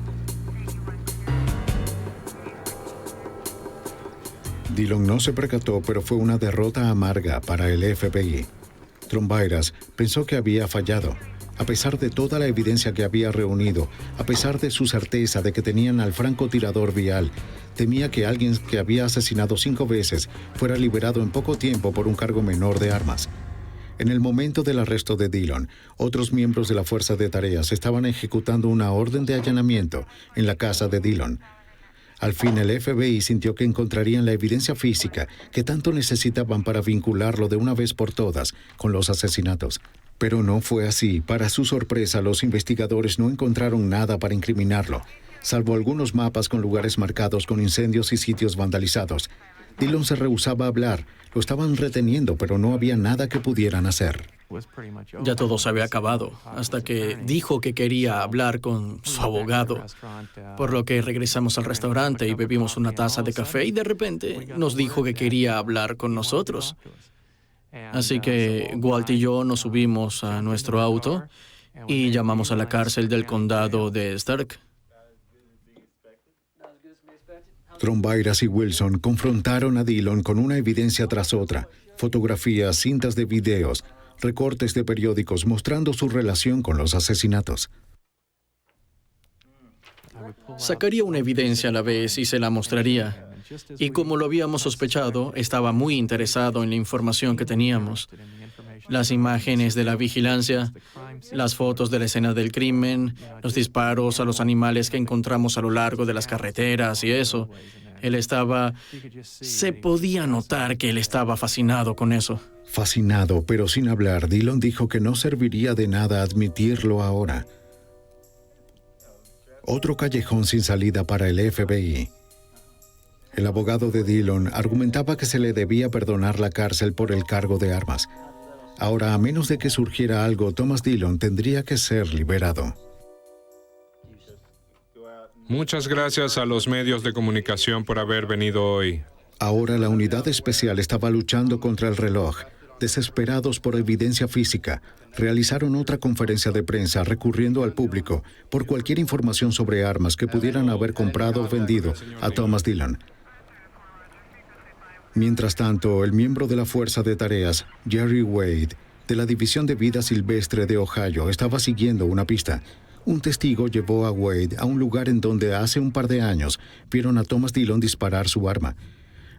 Dillon no se percató, pero fue una derrota amarga para el FBI. Trombairas pensó que había fallado. A pesar de toda la evidencia que había reunido, a pesar de su certeza de que tenían al francotirador vial, temía que alguien que había asesinado 5 veces fuera liberado en poco tiempo por un cargo menor de armas. En el momento del arresto de Dillon, otros miembros de la Fuerza de Tareas estaban ejecutando una orden de allanamiento en la casa de Dillon. Al fin, el FBI sintió que encontrarían la evidencia física que tanto necesitaban para vincularlo de una vez por todas con los asesinatos. Pero no fue así. Para su sorpresa, los investigadores no encontraron nada para incriminarlo, salvo algunos mapas con lugares marcados con incendios y sitios vandalizados. Dillon se rehusaba a hablar. Lo estaban reteniendo, pero no había nada que pudieran hacer. Ya todo se había acabado, hasta que dijo que quería hablar con su abogado. Por lo que regresamos al restaurante y bebimos una taza de café y de repente nos dijo que quería hablar con nosotros. Así que Walt y yo nos subimos a nuestro auto y llamamos a la cárcel del condado de Stark. Trombayras y Wilson confrontaron a Dillon con una evidencia tras otra, fotografías, cintas de videos, recortes de periódicos mostrando su relación con los asesinatos. Sacaría una evidencia a la vez y se la mostraría. Y como lo habíamos sospechado, estaba muy interesado en la información que teníamos. Las imágenes de la vigilancia, las fotos de la escena del crimen, los disparos a los animales que encontramos a lo largo de las carreteras y eso. Se podía notar que él estaba fascinado con eso. Fascinado, pero sin hablar, Dillon dijo que no serviría de nada admitirlo ahora. Otro callejón sin salida para el FBI. El abogado de Dillon argumentaba que se le debía perdonar la cárcel por el cargo de armas. Ahora, a menos de que surgiera algo, Thomas Dillon tendría que ser liberado. Muchas gracias a los medios de comunicación por haber venido hoy. Ahora la unidad especial estaba luchando contra el reloj. Desesperados por evidencia física, realizaron otra conferencia de prensa recurriendo al público por cualquier información sobre armas que pudieran haber comprado o vendido a Thomas Dillon. Mientras tanto, el miembro de la Fuerza de Tareas, Jerry Wade, de la División de Vida Silvestre de Ohio, estaba siguiendo una pista. Un testigo llevó a Wade a un lugar en donde hace un par de años vieron a Thomas Dillon disparar su arma.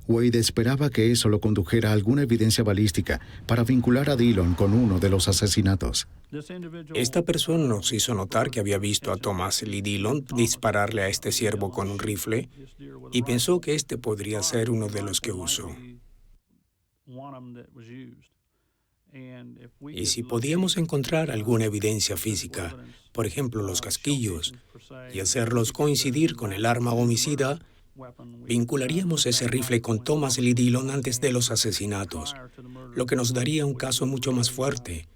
Wade esperaba que eso lo condujera a alguna evidencia balística para vincular a Dillon con uno de los asesinatos. Esta persona nos hizo notar que había visto a Thomas Lee Dillon dispararle a este ciervo con un rifle y pensó que este podría ser uno de los que usó. Y si podíamos encontrar alguna evidencia física, por ejemplo los casquillos, y hacerlos coincidir con el arma homicida, vincularíamos ese rifle con Thomas Lee Dillon antes de los asesinatos, lo que nos daría un caso mucho más fuerte,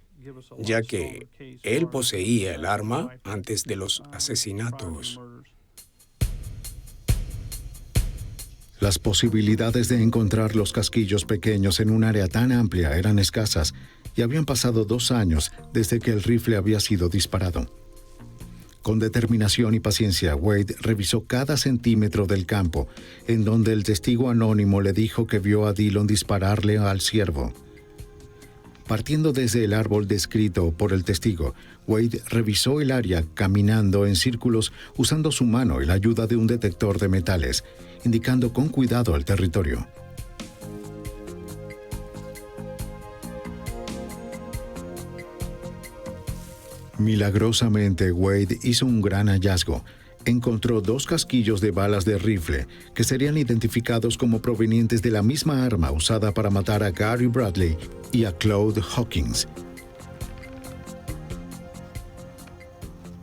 ya que él poseía el arma antes de los asesinatos. Las posibilidades de encontrar los casquillos pequeños en un área tan amplia eran escasas y habían pasado 2 años desde que el rifle había sido disparado. Con determinación y paciencia, Wade revisó cada centímetro del campo, en donde el testigo anónimo le dijo que vio a Dillon dispararle al ciervo. Partiendo desde el árbol descrito por el testigo, Wade revisó el área caminando en círculos usando su mano y la ayuda de un detector de metales, indicando con cuidado el territorio. Milagrosamente, Wade hizo un gran hallazgo. Encontró 2 casquillos de balas de rifle que serían identificados como provenientes de la misma arma usada para matar a Gary Bradley y a Claude Hawkins.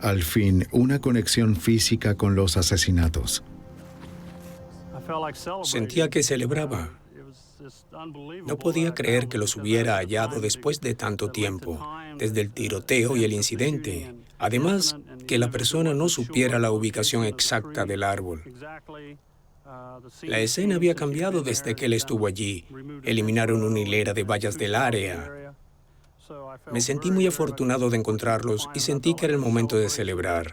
Al fin, una conexión física con los asesinatos. Sentía que celebraba. No podía creer que los hubiera hallado después de tanto tiempo, desde el tiroteo y el incidente. Además, que la persona no supiera la ubicación exacta del árbol. La escena había cambiado desde que él estuvo allí. Eliminaron una hilera de vallas del área. Me sentí muy afortunado de encontrarlos y sentí que era el momento de celebrar.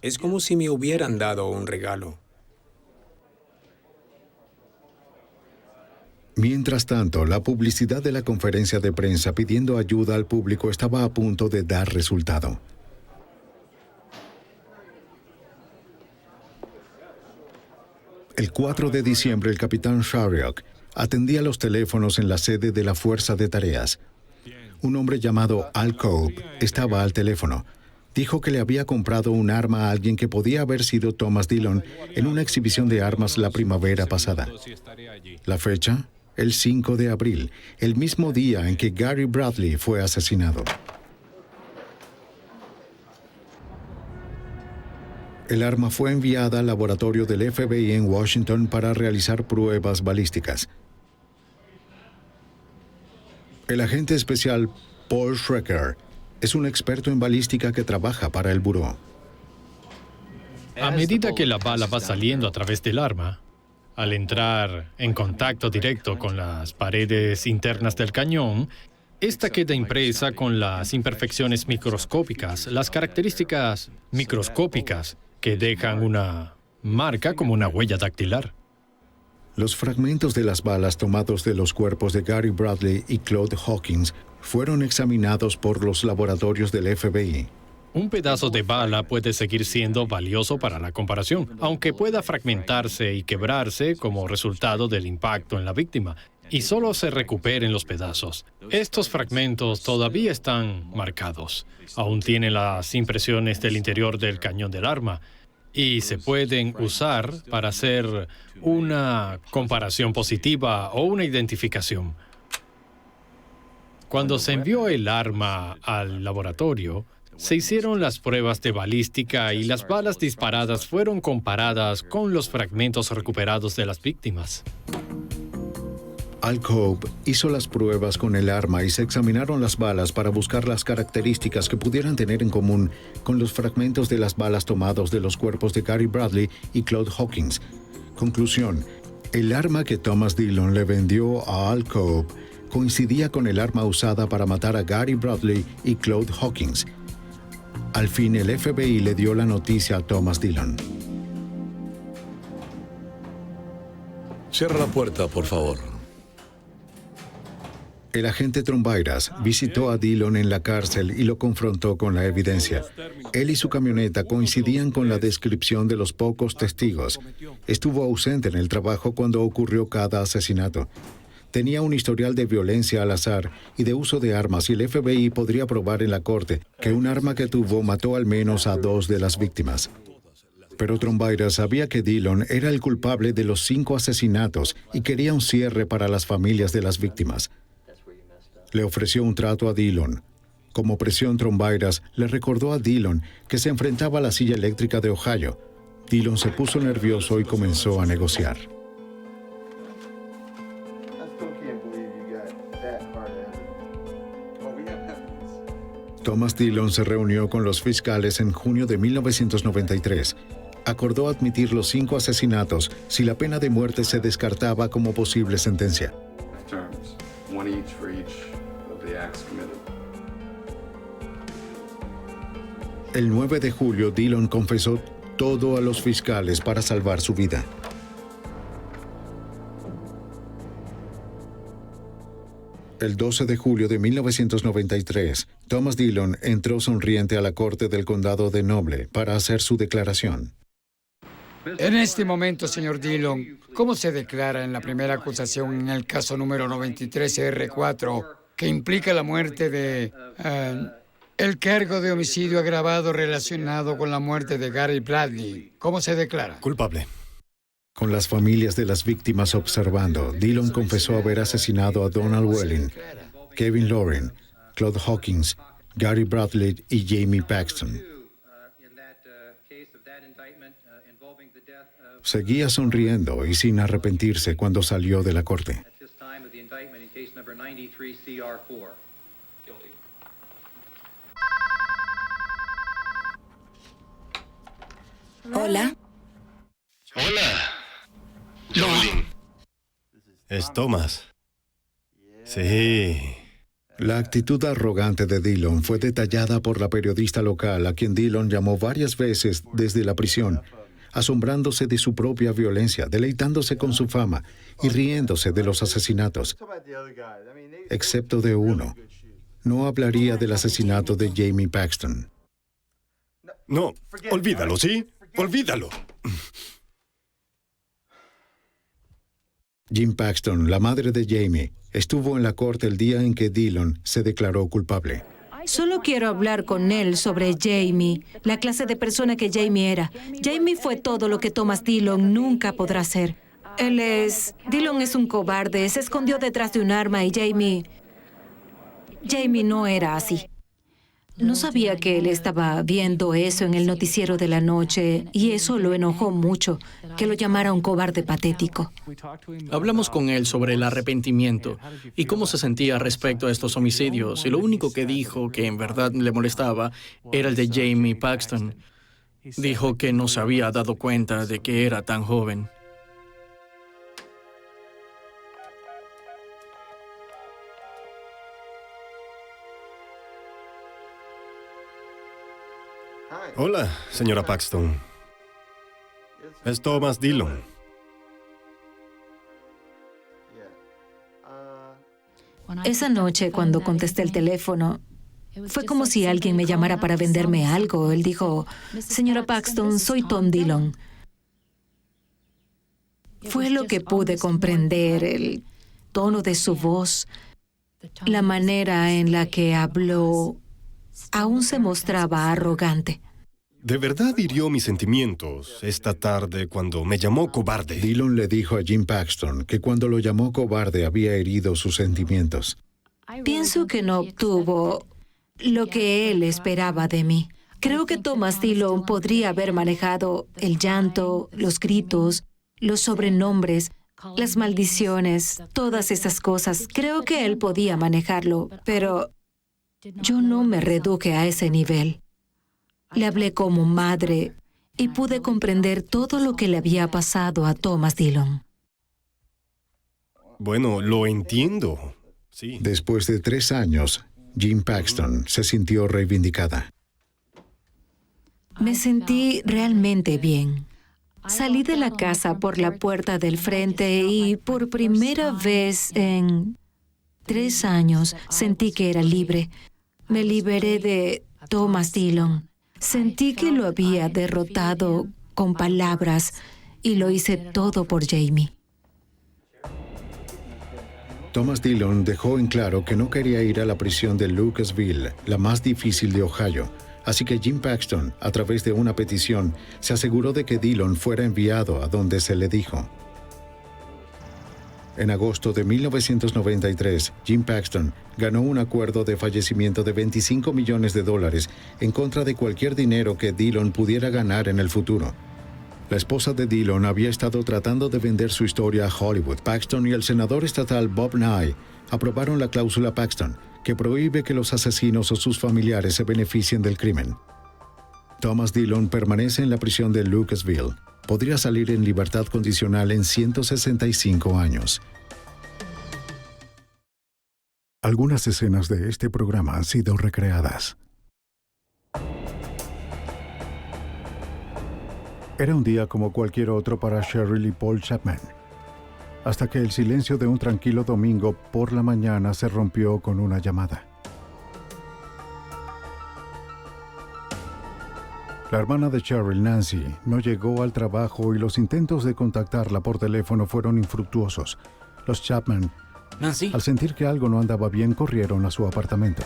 Es como si me hubieran dado un regalo. Mientras tanto, la publicidad de la conferencia de prensa pidiendo ayuda al público estaba a punto de dar resultado. El 4 de diciembre, el capitán Sharrock atendía los teléfonos en la sede de la Fuerza de Tareas. Un hombre llamado Al Cobb estaba al teléfono. Dijo que le había comprado un arma a alguien que podía haber sido Thomas Dillon en una exhibición de armas la primavera pasada. La fecha, el 5 de abril, el mismo día en que Gary Bradley fue asesinado. El arma fue enviada al laboratorio del FBI en Washington para realizar pruebas balísticas. El agente especial Paul Schrecker es un experto en balística que trabaja para el buró. A medida que la bala va saliendo a través del arma, al entrar en contacto directo con las paredes internas del cañón, esta queda impresa con las imperfecciones microscópicas, las características microscópicas que dejan una marca como una huella dactilar. Los fragmentos de las balas tomados de los cuerpos de Gary Bradley y Claude Hawkins fueron examinados por los laboratorios del FBI. Un pedazo de bala puede seguir siendo valioso para la comparación, aunque pueda fragmentarse y quebrarse como resultado del impacto en la víctima, y solo se recuperen los pedazos. Estos fragmentos todavía están marcados. Aún tienen las impresiones del interior del cañón del arma, y se pueden usar para hacer una comparación positiva o una identificación. Cuando se envió el arma al laboratorio, se hicieron las pruebas de balística y las balas disparadas fueron comparadas con los fragmentos recuperados de las víctimas. Al Cobb hizo las pruebas con el arma y se examinaron las balas para buscar las características que pudieran tener en común con los fragmentos de las balas tomados de los cuerpos de Gary Bradley y Claude Hawkins. Conclusión: el arma que Thomas Dillon le vendió a Al Cobb coincidía con el arma usada para matar a Gary Bradley y Claude Hawkins. Al fin, el FBI le dio la noticia a Thomas Dillon. Cierra la puerta, por favor. El agente Trombairas visitó a Dillon en la cárcel y lo confrontó con la evidencia. Él y su camioneta coincidían con la descripción de los pocos testigos. Estuvo ausente en el trabajo cuando ocurrió cada asesinato. Tenía un historial de violencia al azar y de uso de armas, y el FBI podría probar en la corte que un arma que tuvo mató al menos a 2 de las víctimas. Pero Trombairas sabía que Dillon era el culpable de los 5 asesinatos y quería un cierre para las familias de las víctimas. Le ofreció un trato a Dillon. Como presión, Trombairas le recordó a Dillon que se enfrentaba a la silla eléctrica de Ohio. Dillon se puso nervioso y comenzó a negociar. Thomas Dillon se reunió con los fiscales en junio de 1993. Acordó admitir los 5 asesinatos si la pena de muerte se descartaba como posible sentencia. El 9 de julio, Dillon confesó todo a los fiscales para salvar su vida. El 12 de julio de 1993, Thomas Dillon entró sonriente a la corte del condado de Noble para hacer su declaración. En este momento, señor Dillon, ¿cómo se declara en la primera acusación en el caso número 93R4 que implica la muerte de... el cargo de homicidio agravado relacionado con la muerte de Gary Bradley? ¿Cómo se declara? Culpable. Con las familias de las víctimas observando, Dillon confesó haber asesinado a Donald Welling, Kevin Lauren, Claude Hawkins, Gary Bradley y Jamie Paxton. Seguía sonriendo y sin arrepentirse cuando salió de la corte. Hola. Hola. Es Thomas. Sí. La actitud arrogante de Dillon fue detallada por la periodista local, a quien Dillon llamó varias veces desde la prisión, asombrándose de su propia violencia, deleitándose con su fama y riéndose de los asesinatos, excepto de uno. No hablaría del asesinato de Jamie Paxton. No, olvídalo, ¿sí? Olvídalo. Jim Paxton, la madre de Jamie, estuvo en la corte el día en que Dillon se declaró culpable. Solo quiero hablar con él sobre Jamie, la clase de persona que Jamie era. Jamie fue todo lo que Thomas Dillon nunca podrá ser. Dillon es un cobarde, se escondió detrás de un arma y Jamie no era así. No sabía que él estaba viendo eso en el noticiero de la noche y eso lo enojó mucho, que lo llamara un cobarde patético. Hablamos con él sobre el arrepentimiento y cómo se sentía respecto a estos homicidios, y lo único que dijo que en verdad le molestaba era el de Jamie Paxton. Dijo que no se había dado cuenta de que era tan joven. Hola, señora Paxton. Es Thomas Dillon. Esa noche, cuando contesté el teléfono, fue como si alguien me llamara para venderme algo. Él dijo, señora Paxton, soy Tom Dillon. Fue lo que pude comprender, el tono de su voz, la manera en la que habló, aún se mostraba arrogante. De verdad hirió mis sentimientos esta tarde cuando me llamó cobarde. Dillon le dijo a Jim Paxton que cuando lo llamó cobarde había herido sus sentimientos. Pienso que no obtuvo lo que él esperaba de mí. Creo que Thomas Dillon podría haber manejado el llanto, los gritos, los sobrenombres, las maldiciones, todas esas cosas. Creo que él podía manejarlo, pero yo no me reduje a ese nivel. Le hablé como madre y pude comprender todo lo que le había pasado a Thomas Dillon. Bueno, lo entiendo. Sí. Después de 3 años, Jim Paxton se sintió reivindicada. Me sentí realmente bien. Salí de la casa por la puerta del frente y por primera vez en 3 años sentí que era libre. Me liberé de Thomas Dillon. Sentí que lo había derrotado con palabras y lo hice todo por Jamie. Thomas Dillon dejó en claro que no quería ir a la prisión de Lucasville, la más difícil de Ohio. Así que Jim Paxton, a través de una petición, se aseguró de que Dillon fuera enviado a donde se le dijo. En agosto de 1993, Jim Paxton ganó un acuerdo de fallecimiento de $25 millones en contra de cualquier dinero que Dillon pudiera ganar en el futuro. La esposa de Dillon había estado tratando de vender su historia a Hollywood. Paxton y el senador estatal Bob Nye aprobaron la cláusula Paxton, que prohíbe que los asesinos o sus familiares se beneficien del crimen. Thomas Dillon permanece en la prisión de Lucasville. Podría salir en libertad condicional en 165 años. Algunas escenas de este programa han sido recreadas. Era un día como cualquier otro para Cheryl y Paul Chapman, hasta que el silencio de un tranquilo domingo por la mañana se rompió con una llamada. La hermana de Cheryl, Nancy, no llegó al trabajo y los intentos de contactarla por teléfono fueron infructuosos. Los Chapman, Nancy, al sentir que algo no andaba bien, corrieron a su apartamento.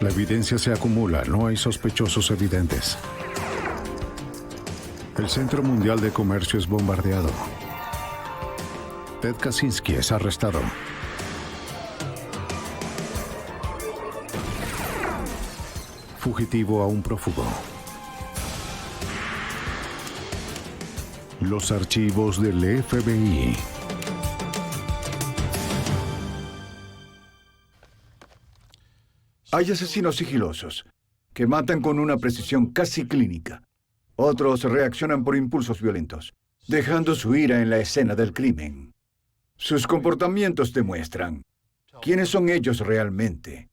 La evidencia se acumula, no hay sospechosos evidentes. El Centro Mundial de Comercio es bombardeado. Ted Kaczynski es arrestado. Fugitivo a un prófugo. Los archivos del FBI. Hay asesinos sigilosos que matan con una precisión casi clínica. Otros reaccionan por impulsos violentos, dejando su ira en la escena del crimen. Sus comportamientos demuestran quiénes son ellos realmente.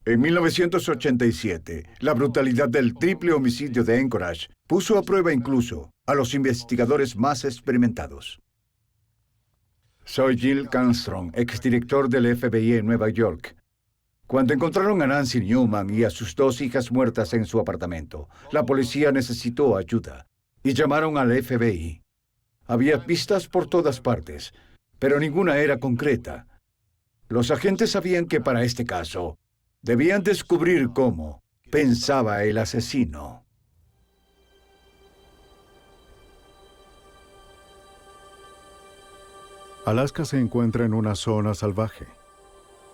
En 1987, la brutalidad del triple homicidio de Anchorage puso a prueba incluso a los investigadores más experimentados. Soy Jill Canstrom, exdirector del FBI en Nueva York. Cuando encontraron a Nancy Newman y a sus 2 hijas muertas en su apartamento, la policía necesitó ayuda y llamaron al FBI. Había pistas por todas partes, pero ninguna era concreta. Los agentes sabían que para este caso, debían descubrir cómo pensaba el asesino. Alaska se encuentra en una zona salvaje.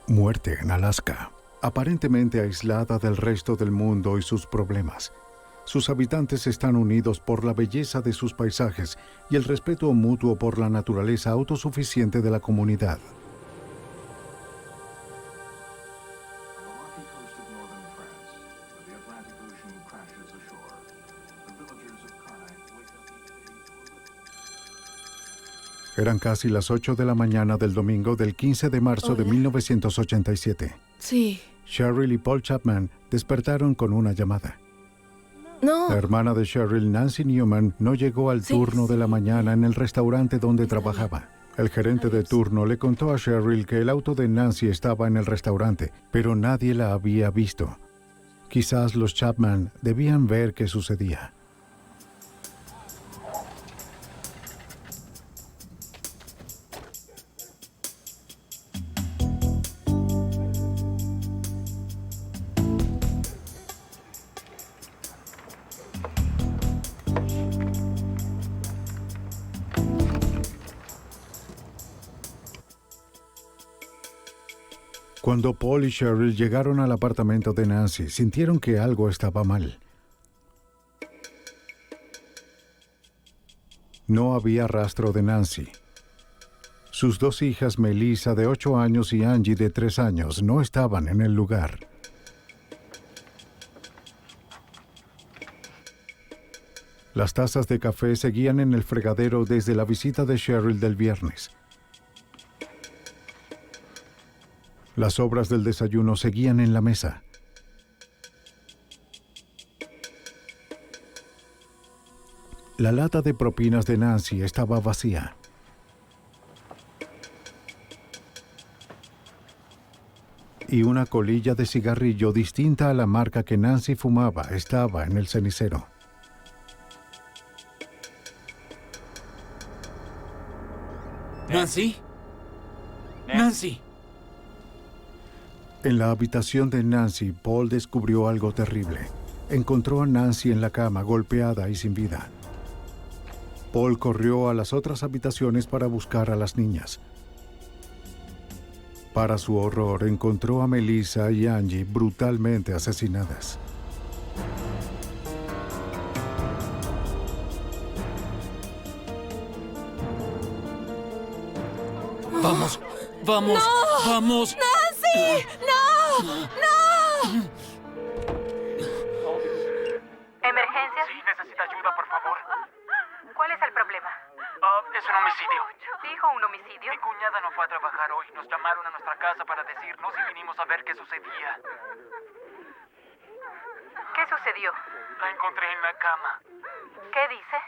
Muerte en Alaska, aparentemente aislada del resto del mundo y sus problemas. Sus habitantes están unidos por la belleza de sus paisajes y el respeto mutuo por la naturaleza autosuficiente de la comunidad. Eran casi las 8 de la mañana del domingo del 15 de marzo de 1987. Sí. Cheryl y Paul Chapman despertaron con una llamada. No. La hermana de Cheryl, Nancy Newman, no llegó al turno de la mañana en el restaurante donde trabajaba. El gerente de turno le contó a Cheryl que el auto de Nancy estaba en el restaurante, pero nadie la había visto. Quizás los Chapman debían ver qué sucedía. Cuando Paul y Cheryl llegaron al apartamento de Nancy, sintieron que algo estaba mal. No había rastro de Nancy. Sus dos hijas, Melissa, de 8 años, y Angie, de 3 años, no estaban en el lugar. Las tazas de café seguían en el fregadero desde la visita de Cheryl del viernes. Las sobras del desayuno seguían en la mesa. La lata de propinas de Nancy estaba vacía. Y una colilla de cigarrillo distinta a la marca que Nancy fumaba estaba en el cenicero. ¿Nancy? ¡Nancy! En la habitación de Nancy, Paul descubrió algo terrible. Encontró a Nancy en la cama, golpeada y sin vida. Paul corrió a las otras habitaciones para buscar a las niñas. Para su horror, encontró a Melissa y Angie brutalmente asesinadas. ¡Vamos! ¡Vamos! ¡No! ¡Vamos! ¡Nancy! ¡No! ¡No! ¿Emergencia? Sí, necesita ayuda, por favor. ¿Cuál es el problema? Es un homicidio. ¿Dijo un homicidio? Mi cuñada no fue a trabajar hoy. Nos llamaron a nuestra casa para decirnos y vinimos a ver qué sucedía. ¿Qué sucedió? La encontré en la cama. ¿Qué dice?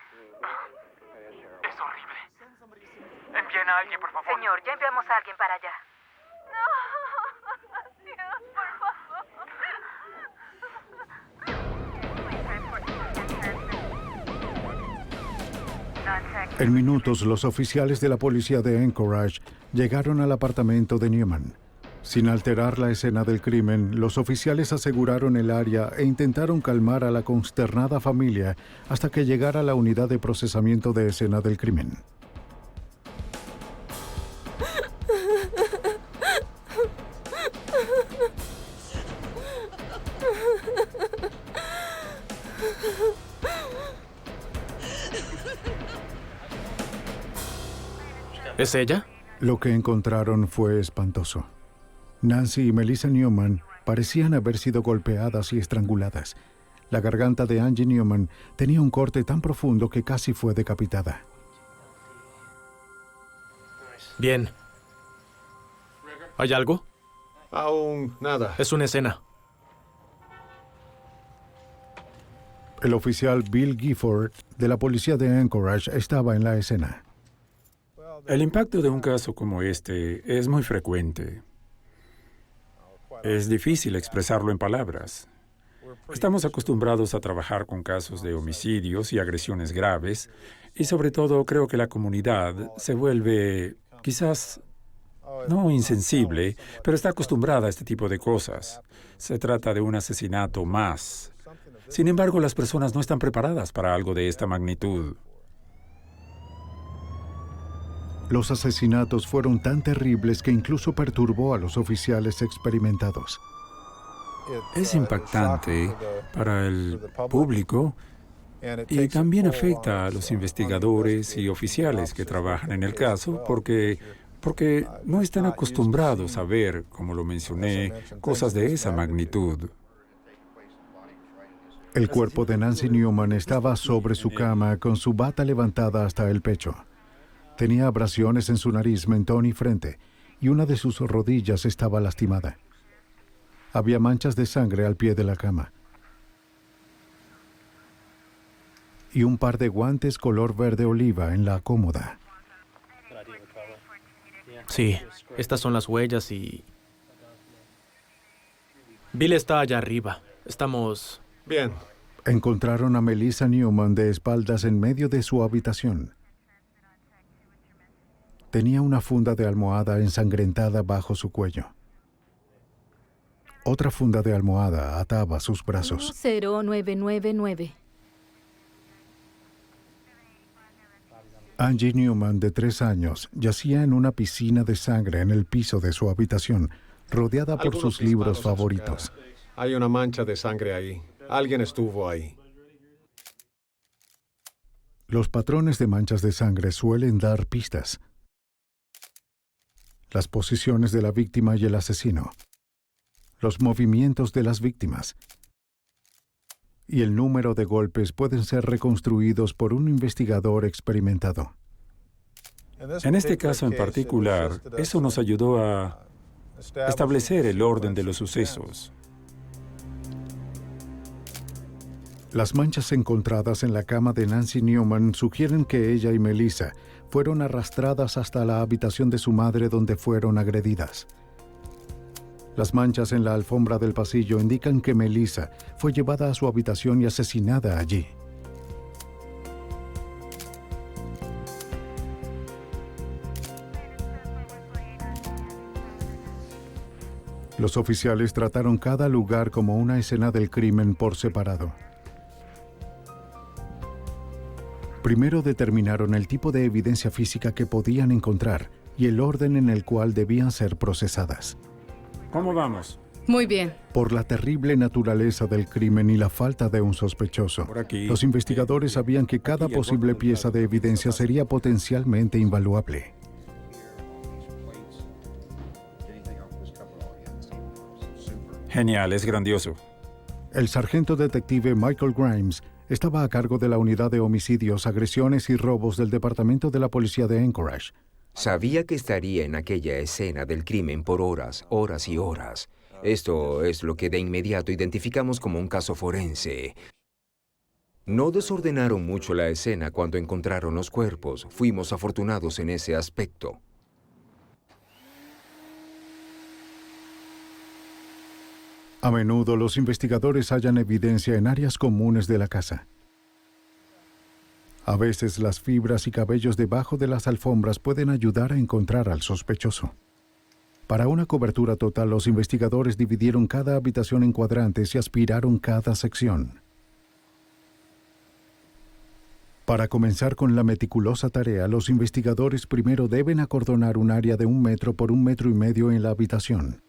Es horrible. Envíen a alguien, por favor. Señor, ya enviamos a alguien para allá. No. Dios, por favor. En minutos, los oficiales de la policía de Anchorage llegaron al apartamento de Newman. Sin alterar la escena del crimen, los oficiales aseguraron el área e intentaron calmar a la consternada familia hasta que llegara la unidad de procesamiento de escena del crimen. ¿Es ella? Lo que encontraron fue espantoso. Nancy y Melissa Newman parecían haber sido golpeadas y estranguladas. La garganta de Angie Newman tenía un corte tan profundo que casi fue decapitada. Bien. ¿Hay algo? Aún nada. Es una escena. El oficial Bill Gifford de la policía de Anchorage estaba en la escena. El impacto de un caso como este es muy frecuente. Es difícil expresarlo en palabras. Estamos acostumbrados a trabajar con casos de homicidios y agresiones graves, y sobre todo creo que la comunidad se vuelve, quizás, no insensible, pero está acostumbrada a este tipo de cosas. Se trata de un asesinato más. Sin embargo, las personas no están preparadas para algo de esta magnitud. Los asesinatos fueron tan terribles que incluso perturbó a los oficiales experimentados. Es impactante para el público y también afecta a los investigadores y oficiales que trabajan en el caso porque no están acostumbrados a ver, como lo mencioné, cosas de esa magnitud. El cuerpo de Nancy Newman estaba sobre su cama con su bata levantada hasta el pecho. Tenía abrasiones en su nariz, mentón y frente, y una de sus rodillas estaba lastimada. Había manchas de sangre al pie de la cama. Y un par de guantes color verde oliva en la cómoda. Sí, estas son las huellas y... Bill está allá arriba. Estamos... Bien. Encontraron a Melissa Newman de espaldas en medio de su habitación. Tenía una funda de almohada ensangrentada bajo su cuello. Otra funda de almohada ataba sus brazos. 0999. Angie Newman, de 3 años, yacía en una piscina de sangre en el piso de su habitación, rodeada por sus libros favoritos. Hay una mancha de sangre ahí. Alguien estuvo ahí. Los patrones de manchas de sangre suelen dar pistas. Las posiciones de la víctima y el asesino. Los movimientos de las víctimas. Y el número de golpes pueden ser reconstruidos por un investigador experimentado. En este caso en particular, eso nos ayudó a establecer el orden de los sucesos. Las manchas encontradas en la cama de Nancy Newman sugieren que ella y Melissa fueron arrastradas hasta la habitación de su madre donde fueron agredidas. Las manchas en la alfombra del pasillo indican que Melissa fue llevada a su habitación y asesinada allí. Los oficiales trataron cada lugar como una escena del crimen por separado. Primero determinaron el tipo de evidencia física que podían encontrar y el orden en el cual debían ser procesadas. ¿Cómo vamos? Muy bien. Por la terrible naturaleza del crimen y la falta de un sospechoso, los investigadores sabían que cada posible pieza de evidencia sería potencialmente invaluable. Genial, es grandioso. El sargento detective Michael Grimes estaba a cargo de la unidad de homicidios, agresiones y robos del Departamento de la Policía de Anchorage. Sabía que estaría en aquella escena del crimen por horas, horas y horas. Esto es lo que de inmediato identificamos como un caso forense. No desordenaron mucho la escena cuando encontraron los cuerpos. Fuimos afortunados en ese aspecto. A menudo los investigadores hallan evidencia en áreas comunes de la casa. A veces las fibras y cabellos debajo de las alfombras pueden ayudar a encontrar al sospechoso. Para una cobertura total, los investigadores dividieron cada habitación en cuadrantes y aspiraron cada sección. Para comenzar con la meticulosa tarea, los investigadores primero deben acordonar un área de 1 metro por 1,5 metros en la habitación.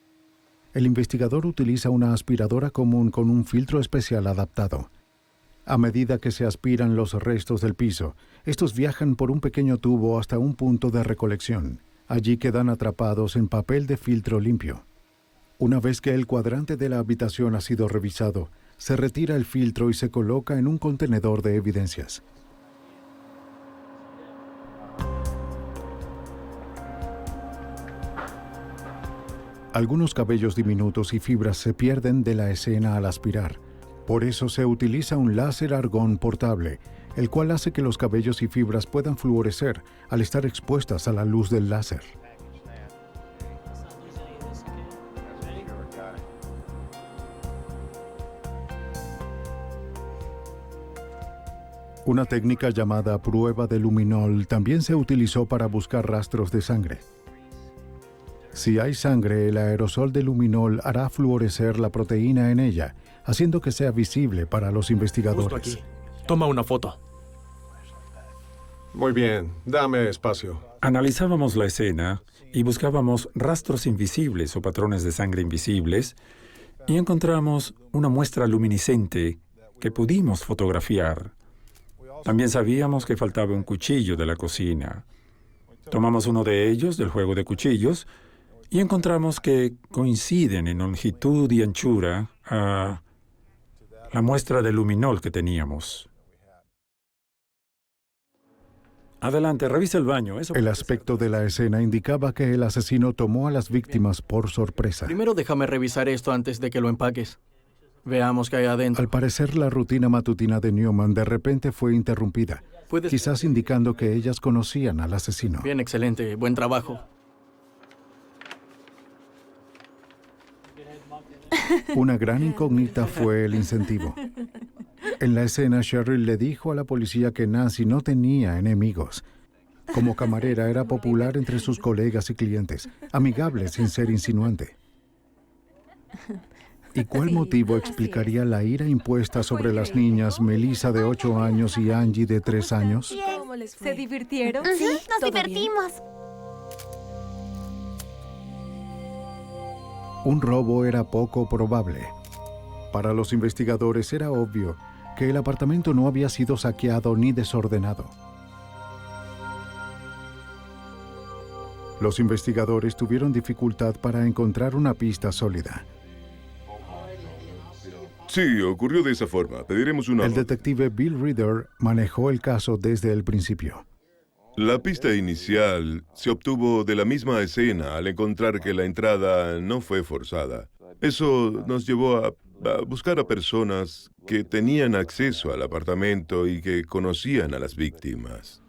El investigador utiliza una aspiradora común con un filtro especial adaptado. A medida que se aspiran los restos del piso, estos viajan por un pequeño tubo hasta un punto de recolección. Allí quedan atrapados en papel de filtro limpio. Una vez que el cuadrante de la habitación ha sido revisado, se retira el filtro y se coloca en un contenedor de evidencias. Algunos cabellos diminutos y fibras se pierden de la escena al aspirar. Por eso se utiliza un láser argón portable, el cual hace que los cabellos y fibras puedan fluorecer al estar expuestas a la luz del láser. Una técnica llamada prueba de luminol también se utilizó para buscar rastros de sangre. Si hay sangre, el aerosol de luminol hará fluorecer la proteína en ella, haciendo que sea visible para los investigadores. Justo aquí. Toma una foto. Muy bien, dame espacio. Analizábamos la escena y buscábamos rastros invisibles o patrones de sangre invisibles y encontramos una muestra luminiscente que pudimos fotografiar. También sabíamos que faltaba un cuchillo de la cocina. Tomamos uno de ellos, del juego de cuchillos, y encontramos que coinciden en longitud y anchura a la muestra de luminol que teníamos. Adelante, revisa el baño. El aspecto de la escena indicaba que el asesino tomó a las víctimas por sorpresa. Primero déjame revisar esto antes de que lo empaques. Veamos qué hay adentro. Al parecer, la rutina matutina de Newman de repente fue interrumpida, quizás indicando que ellas conocían al asesino. Bien, excelente. Buen trabajo. Una gran incógnita fue el incentivo. En la escena, Cheryl le dijo a la policía que Nancy no tenía enemigos. Como camarera era popular entre sus colegas y clientes, amigable sin ser insinuante. ¿Y cuál motivo explicaría la ira impuesta sobre las niñas Melissa de 8 años y Angie de 3 años? ¿Cómo les fue? ¿Se divirtieron? Sí, nos ¿Todo divertimos. Un robo era poco probable. Para los investigadores era obvio que el apartamento no había sido saqueado ni desordenado. Los investigadores tuvieron dificultad para encontrar una pista sólida. Sí, ocurrió de esa forma. Pediremos una... El detective Bill Reader manejó el caso desde el principio. La pista inicial se obtuvo de la misma escena al encontrar que la entrada no fue forzada. Eso nos llevó a buscar a personas que tenían acceso al apartamento y que conocían a las víctimas.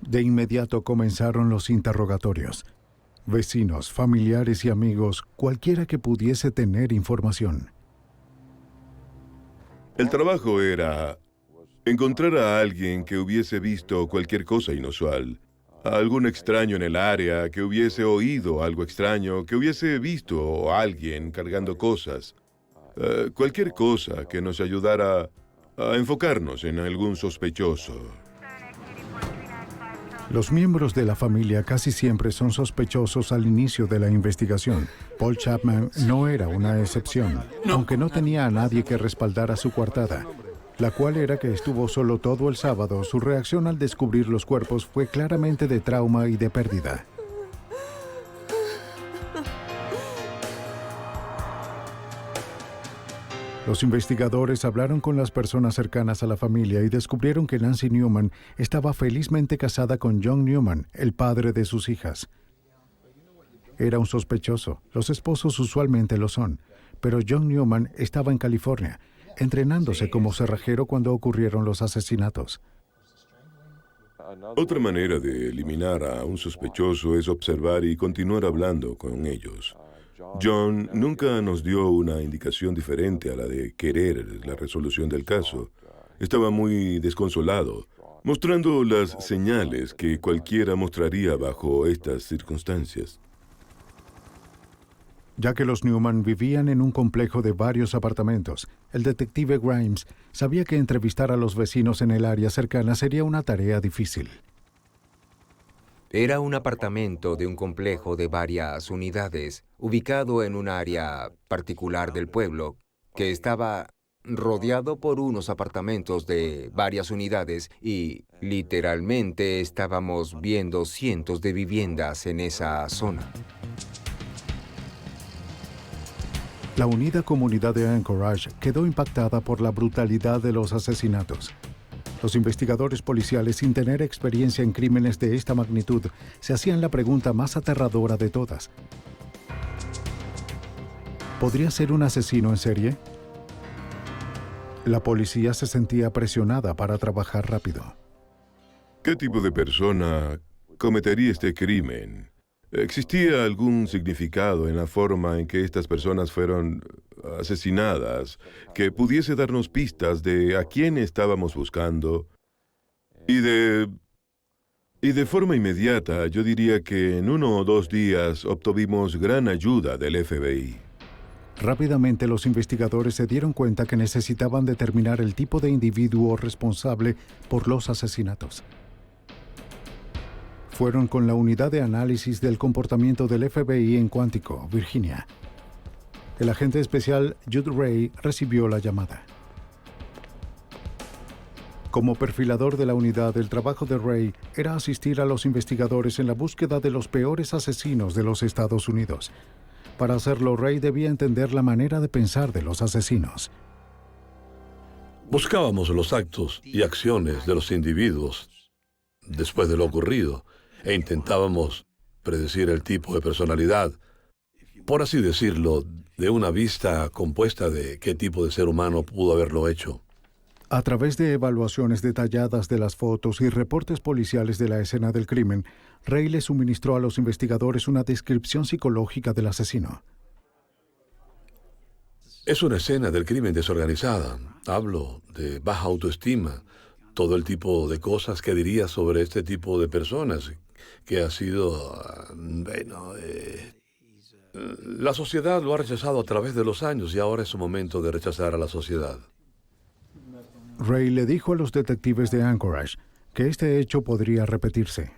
De inmediato comenzaron los interrogatorios. Vecinos, familiares y amigos, cualquiera que pudiese tener información. El trabajo era encontrar a alguien que hubiese visto cualquier cosa inusual, a algún extraño en el área, que hubiese oído algo extraño, que hubiese visto a alguien cargando cosas, cualquier cosa que nos ayudara a enfocarnos en algún sospechoso. Los miembros de la familia casi siempre son sospechosos al inicio de la investigación. Paul Chapman no era una excepción, aunque no tenía a nadie que respaldara su coartada, la cual era que estuvo solo todo el sábado. Su reacción al descubrir los cuerpos fue claramente de trauma y de pérdida. Los investigadores hablaron con las personas cercanas a la familia y descubrieron que Nancy Newman estaba felizmente casada con John Newman, el padre de sus hijas. Era un sospechoso. Los esposos usualmente lo son, pero John Newman estaba en California, entrenándose como cerrajero cuando ocurrieron los asesinatos. Otra manera de eliminar a un sospechoso es observar y continuar hablando con ellos. John nunca nos dio una indicación diferente a la de querer la resolución del caso. Estaba muy desconsolado, mostrando las señales que cualquiera mostraría bajo estas circunstancias. Ya que los Newman vivían en un complejo de varios apartamentos, el detective Grimes sabía que entrevistar a los vecinos en el área cercana sería una tarea difícil. Era un apartamento de un complejo de varias unidades, ubicado en un área particular del pueblo, que estaba rodeado por unos apartamentos de varias unidades y literalmente estábamos viendo cientos de viviendas en esa zona. La unida comunidad de Anchorage quedó impactada por la brutalidad de los asesinatos. Los investigadores policiales, sin tener experiencia en crímenes de esta magnitud, se hacían la pregunta más aterradora de todas. ¿Podría ser un asesino en serie? La policía se sentía presionada para trabajar rápido. ¿Qué tipo de persona cometería este crimen? ¿Existía algún significado en la forma en que estas personas fueron asesinadas que pudiese darnos pistas de a quién estábamos buscando? Y de forma inmediata, yo diría que en 1 o 2 días obtuvimos gran ayuda del FBI. Rápidamente los investigadores se dieron cuenta que necesitaban determinar el tipo de individuo responsable por los asesinatos. Fueron con la unidad de análisis del comportamiento del FBI en Quantico, Virginia. El agente especial Jude Ray recibió la llamada. Como perfilador de la unidad, el trabajo de Ray era asistir a los investigadores en la búsqueda de los peores asesinos de los Estados Unidos. Para hacerlo, Ray debía entender la manera de pensar de los asesinos. Buscábamos los actos y acciones de los individuos después de lo ocurrido e intentábamos predecir el tipo de personalidad, por así decirlo, de una vista compuesta de qué tipo de ser humano pudo haberlo hecho. A través de evaluaciones detalladas de las fotos y reportes policiales de la escena del crimen, Ray le suministró a los investigadores una descripción psicológica del asesino. Es una escena del crimen desorganizada. Hablo de baja autoestima, todo el tipo de cosas que diría sobre este tipo de personas, que ha sido, la sociedad lo ha rechazado a través de los años y ahora es su momento de rechazar a la sociedad. Ray le dijo a los detectives de Anchorage que este hecho podría repetirse.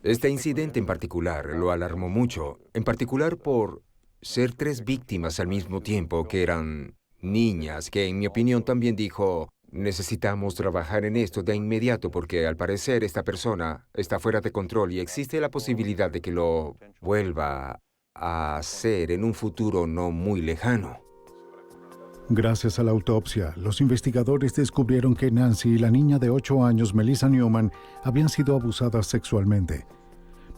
Este incidente en particular lo alarmó mucho, en particular por ser 3 víctimas al mismo tiempo que eran niñas, que en mi opinión también dijo, necesitamos trabajar en esto de inmediato porque al parecer esta persona está fuera de control y existe la posibilidad de que lo vuelva a hacer en un futuro no muy lejano. Gracias a la autopsia, los investigadores descubrieron que Nancy y la niña de 8 años, Melissa Newman, habían sido abusadas sexualmente.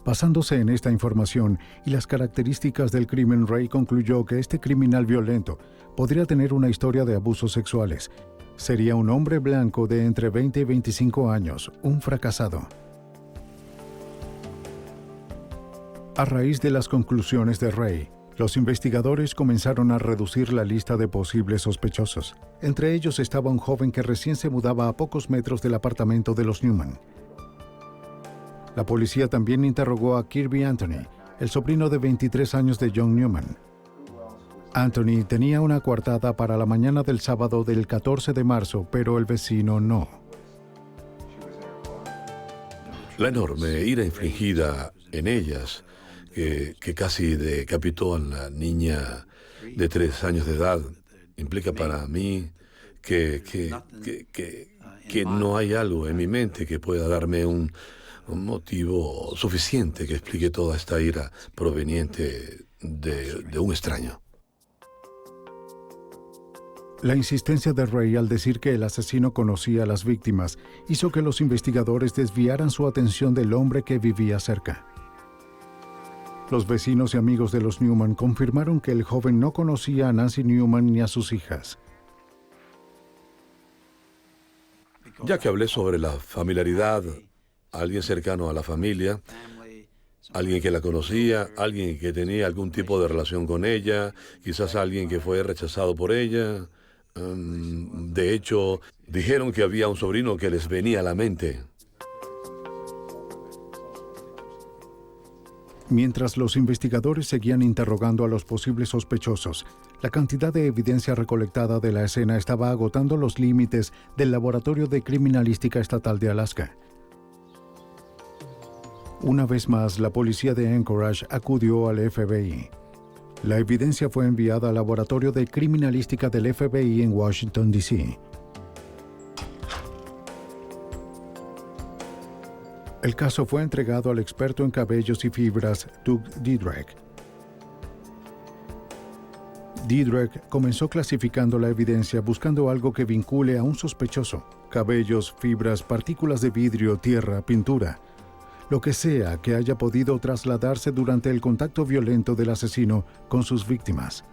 Basándose en esta información y las características del crimen, Ray concluyó que este criminal violento podría tener una historia de abusos sexuales. Sería un hombre blanco de entre 20 y 25 años, un fracasado. A raíz de las conclusiones de Ray, los investigadores comenzaron a reducir la lista de posibles sospechosos. Entre ellos estaba un joven que recién se mudaba a pocos metros del apartamento de los Newman. La policía también interrogó a Kirby Anthony, el sobrino de 23 años de John Newman. Anthony tenía una coartada para la mañana del sábado del 14 de marzo, pero el vecino no. La enorme ira infligida en ellas, que casi decapitó a la niña de 3 años de edad, implica para mí que no hay algo en mi mente que pueda darme un motivo suficiente que explique toda esta ira proveniente de un extraño. La insistencia de Ray al decir que el asesino conocía a las víctimas hizo que los investigadores desviaran su atención del hombre que vivía cerca. Los vecinos y amigos de los Newman confirmaron que el joven no conocía a Nancy Newman ni a sus hijas. Ya que hablé sobre la familiaridad, alguien cercano a la familia, alguien que la conocía, alguien que tenía algún tipo de relación con ella, quizás alguien que fue rechazado por ella. De hecho, dijeron que había un sobrino que les venía a la mente. Mientras los investigadores seguían interrogando a los posibles sospechosos, la cantidad de evidencia recolectada de la escena estaba agotando los límites del Laboratorio de Criminalística Estatal de Alaska. Una vez más, la policía de Anchorage acudió al FBI. La evidencia fue enviada al Laboratorio de Criminalística del FBI en Washington, D.C. El caso fue entregado al experto en cabellos y fibras, Doug Diedrich. Diedrich comenzó clasificando la evidencia buscando algo que vincule a un sospechoso: cabellos, fibras, partículas de vidrio, tierra, pintura. Lo que sea que haya podido trasladarse durante el contacto violento del asesino con sus víctimas.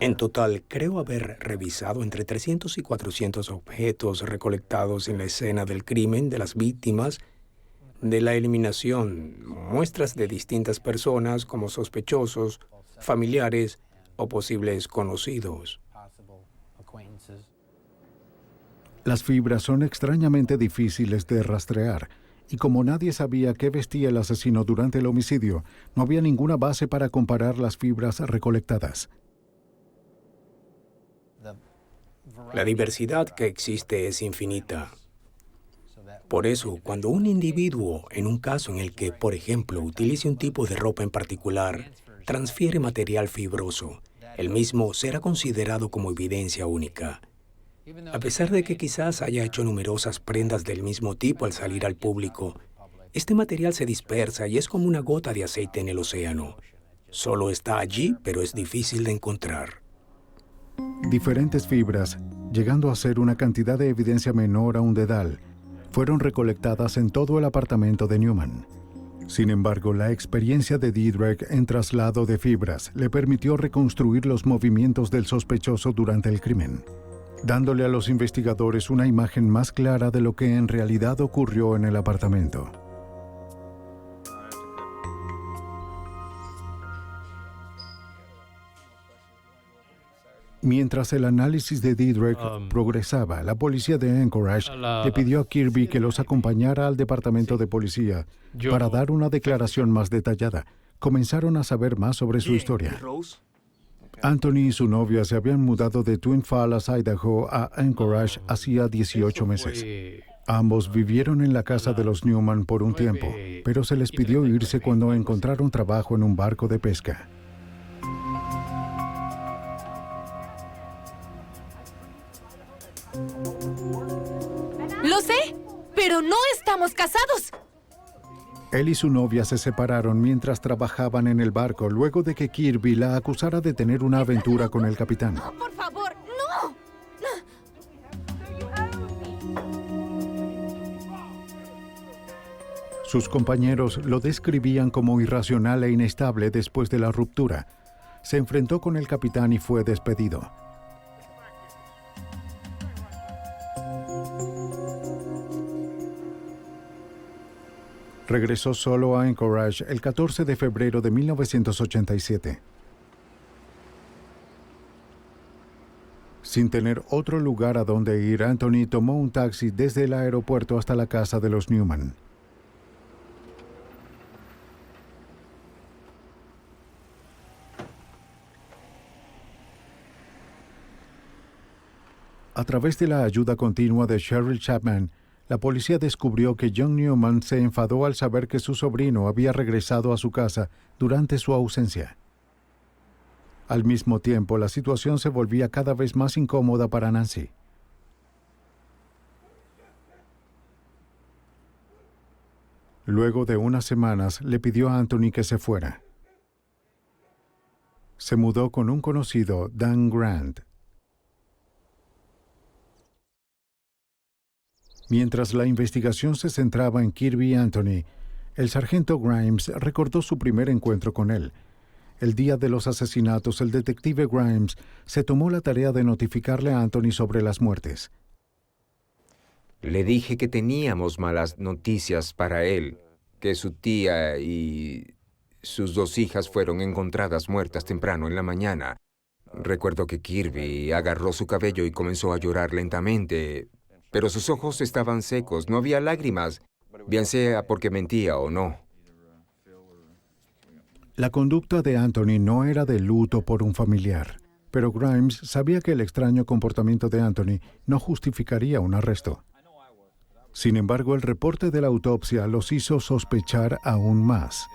En total, creo haber revisado entre 300 y 400 objetos recolectados en la escena del crimen de las víctimas, de la eliminación, muestras de distintas personas como sospechosos, familiares o posibles conocidos. Las fibras son extrañamente difíciles de rastrear y como nadie sabía qué vestía el asesino durante el homicidio, no había ninguna base para comparar las fibras recolectadas. La diversidad que existe es infinita. Por eso, cuando un individuo, en un caso en el que, por ejemplo, utilice un tipo de ropa en particular, transfiere material fibroso, el mismo será considerado como evidencia única. A pesar de que quizás haya hecho numerosas prendas del mismo tipo al salir al público, este material se dispersa y es como una gota de aceite en el océano. Solo está allí, pero es difícil de encontrar. Diferentes fibras, llegando a ser una cantidad de evidencia menor a un dedal, fueron recolectadas en todo el apartamento de Newman. Sin embargo, la experiencia de Dietrich en traslado de fibras le permitió reconstruir los movimientos del sospechoso durante el crimen, dándole a los investigadores una imagen más clara de lo que en realidad ocurrió en el apartamento. Mientras el análisis de Dietrich progresaba, la policía de Anchorage le pidió a Kirby que los acompañara al departamento de policía para dar una declaración más detallada. Comenzaron a saber más sobre su historia. Anthony y su novia se habían mudado de Twin Falls, Idaho, a Anchorage hacía 18 meses. Ambos vivieron en la casa de los Newman por un tiempo, pero se les pidió irse cuando encontraron trabajo en un barco de pesca. Lo sé, pero no estamos casados. Él y su novia se separaron mientras trabajaban en el barco luego de que Kirby la acusara de tener una aventura con el capitán. No, por favor, no. Sus compañeros lo describían como irracional e inestable después de la ruptura. Se enfrentó con el capitán y fue despedido. Regresó solo a Anchorage el 14 de febrero de 1987. Sin tener otro lugar a donde ir, Anthony tomó un taxi desde el aeropuerto hasta la casa de los Newman. A través de la ayuda continua de Cheryl Chapman, la policía descubrió que John Newman se enfadó al saber que su sobrino había regresado a su casa durante su ausencia. Al mismo tiempo, la situación se volvía cada vez más incómoda para Nancy. Luego de unas semanas, le pidió a Anthony que se fuera. Se mudó con un conocido, Dan Grant. Mientras la investigación se centraba en Kirby Anthony, el sargento Grimes recordó su primer encuentro con él. El día de los asesinatos, el detective Grimes se tomó la tarea de notificarle a Anthony sobre las muertes. Le dije que teníamos malas noticias para él, que su tía y sus 2 hijas fueron encontradas muertas temprano en la mañana. Recuerdo que Kirby agarró su cabello y comenzó a llorar lentamente, pero sus ojos estaban secos, no había lágrimas, bien sea porque mentía o no. La conducta de Anthony no era de luto por un familiar, pero Grimes sabía que el extraño comportamiento de Anthony no justificaría un arresto. Sin embargo, el reporte de la autopsia los hizo sospechar aún más.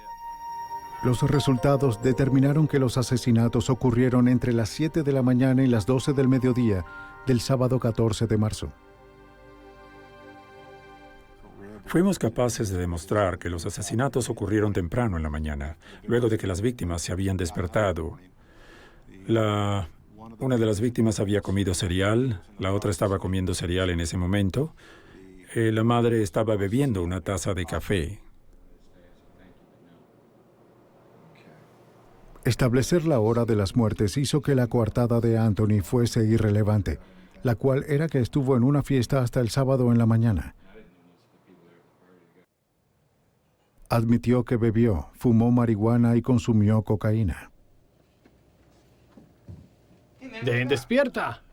Los resultados determinaron que los asesinatos ocurrieron entre las 7 de la mañana y las 12 del mediodía del sábado 14 de marzo. Fuimos capaces de demostrar que los asesinatos ocurrieron temprano en la mañana, luego de que las víctimas se habían despertado. Una de las víctimas había comido cereal, la otra estaba comiendo cereal en ese momento. La madre estaba bebiendo una taza de café. Establecer la hora de las muertes hizo que la coartada de Anthony fuese irrelevante, la cual era que estuvo en una fiesta hasta el sábado en la mañana. Admitió que bebió, fumó marihuana y consumió cocaína. ¡Despierta!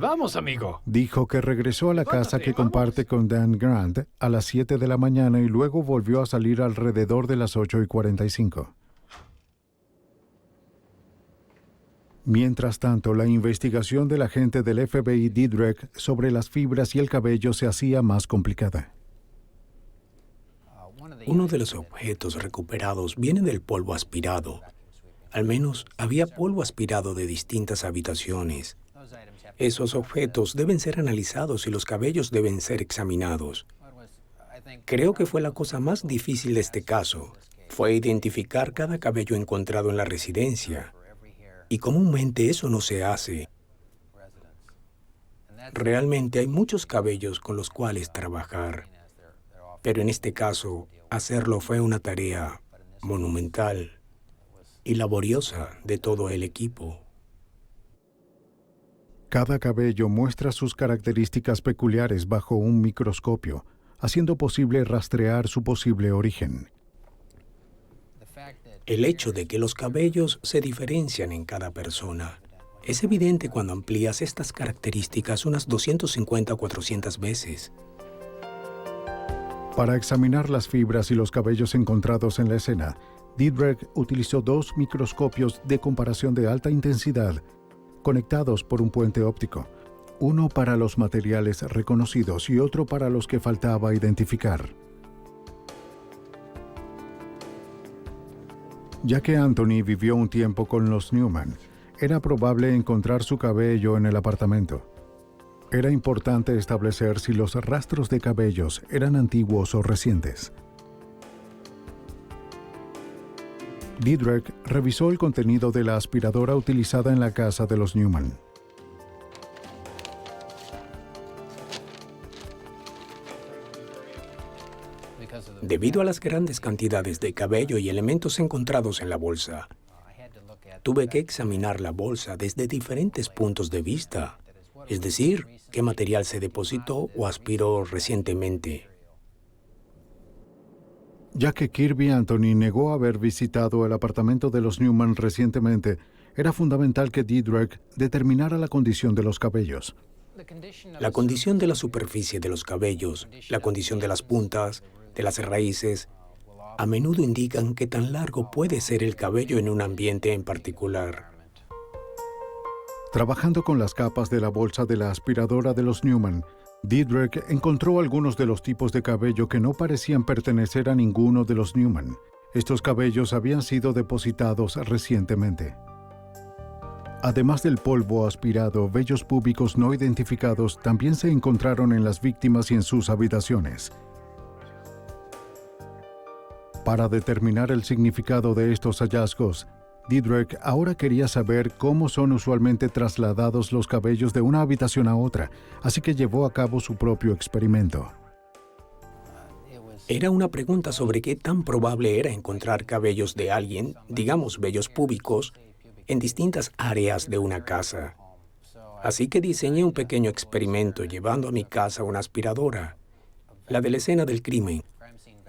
Vamos, amigo. Dijo que regresó a la casa que comparte con Dan Grant a las 7 de la mañana y luego volvió a salir alrededor de las 8:45. Mientras tanto, la investigación del agente del FBI Didrek sobre las fibras y el cabello se hacía más complicada. Uno de los objetos recuperados viene del polvo aspirado. Al menos había polvo aspirado de distintas habitaciones. Esos objetos deben ser analizados y los cabellos deben ser examinados. Creo que fue la cosa más difícil de este caso. Fue identificar cada cabello encontrado en la residencia. Y comúnmente eso no se hace. Realmente hay muchos cabellos con los cuales trabajar. Pero en este caso, hacerlo fue una tarea monumental y laboriosa de todo el equipo. Cada cabello muestra sus características peculiares bajo un microscopio, haciendo posible rastrear su posible origen. El hecho de que los cabellos se diferencian en cada persona es evidente cuando amplías estas características unas 250 o 400 veces. Para examinar las fibras y los cabellos encontrados en la escena, Didrek utilizó 2 microscopios de comparación de alta intensidad conectados por un puente óptico, uno para los materiales reconocidos y otro para los que faltaba identificar. Ya que Anthony vivió un tiempo con los Newman, era probable encontrar su cabello en el apartamento. Era importante establecer si los rastros de cabellos eran antiguos o recientes. Didrek revisó el contenido de la aspiradora utilizada en la casa de los Newman. Debido a las grandes cantidades de cabello y elementos encontrados en la bolsa, tuve que examinar la bolsa desde diferentes puntos de vista, es decir, qué material se depositó o aspiró recientemente. Ya que Kirby Anthony negó haber visitado el apartamento de los Newman recientemente, era fundamental que Didrek determinara la condición de los cabellos. La condición de la superficie de los cabellos, la condición de las puntas, de las raíces, a menudo indican qué tan largo puede ser el cabello en un ambiente en particular. Trabajando con las capas de la bolsa de la aspiradora de los Newman, Didrek encontró algunos de los tipos de cabello que no parecían pertenecer a ninguno de los Newman. Estos cabellos habían sido depositados recientemente. Además del polvo aspirado, vellos púbicos no identificados también se encontraron en las víctimas y en sus habitaciones. Para determinar el significado de estos hallazgos, Didrek ahora quería saber cómo son usualmente trasladados los cabellos de una habitación a otra, así que llevó a cabo su propio experimento. Era una pregunta sobre qué tan probable era encontrar cabellos de alguien, digamos vellos púbicos, en distintas áreas de una casa. Así que diseñé un pequeño experimento llevando a mi casa una aspiradora, la de la escena del crimen,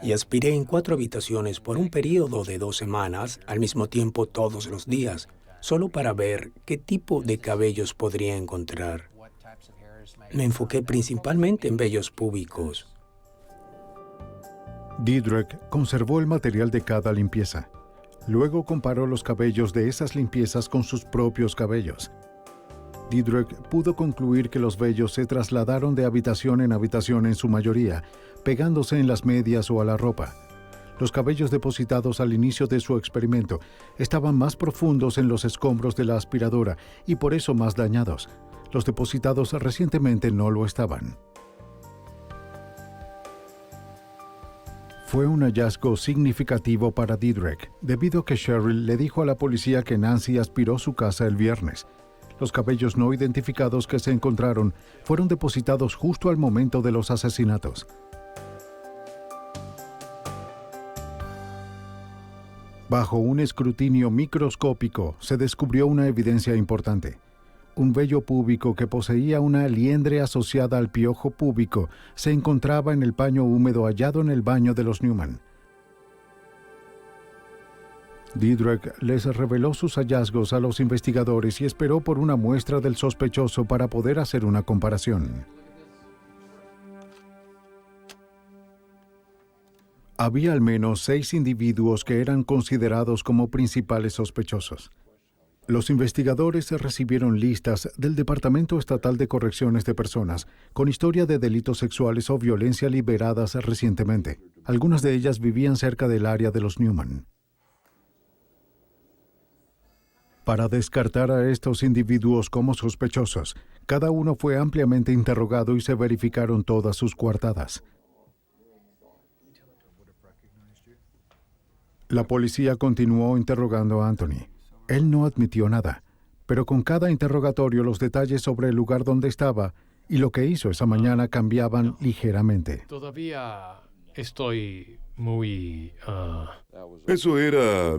y aspiré en 4 habitaciones por un periodo de 2 semanas, al mismo tiempo todos los días, solo para ver qué tipo de cabellos podría encontrar. Me enfoqué principalmente en vellos púbicos. Didrek conservó el material de cada limpieza. Luego comparó los cabellos de esas limpiezas con sus propios cabellos. Didrek pudo concluir que los vellos se trasladaron de habitación en habitación en su mayoría, pegándose en las medias o a la ropa. Los cabellos depositados al inicio de su experimento estaban más profundos en los escombros de la aspiradora y por eso más dañados. Los depositados recientemente no lo estaban. Fue un hallazgo significativo para Didrek, debido a que Cheryl le dijo a la policía que Nancy aspiró su casa el viernes. Los cabellos no identificados que se encontraron fueron depositados justo al momento de los asesinatos. Bajo un escrutinio microscópico se descubrió una evidencia importante. Un vello púbico que poseía una liendre asociada al piojo púbico se encontraba en el paño húmedo hallado en el baño de los Newman. Didrek les reveló sus hallazgos a los investigadores y esperó por una muestra del sospechoso para poder hacer una comparación. Había al menos 6 individuos que eran considerados como principales sospechosos. Los investigadores recibieron listas del Departamento Estatal de Correcciones de Personas con historia de delitos sexuales o violencia liberadas recientemente. Algunas de ellas vivían cerca del área de los Newman. Para descartar a estos individuos como sospechosos, cada uno fue ampliamente interrogado y se verificaron todas sus coartadas. La policía continuó interrogando a Anthony. Él no admitió nada, pero con cada interrogatorio los detalles sobre el lugar donde estaba y lo que hizo esa mañana cambiaban ligeramente. Todavía estoy muy... Eso era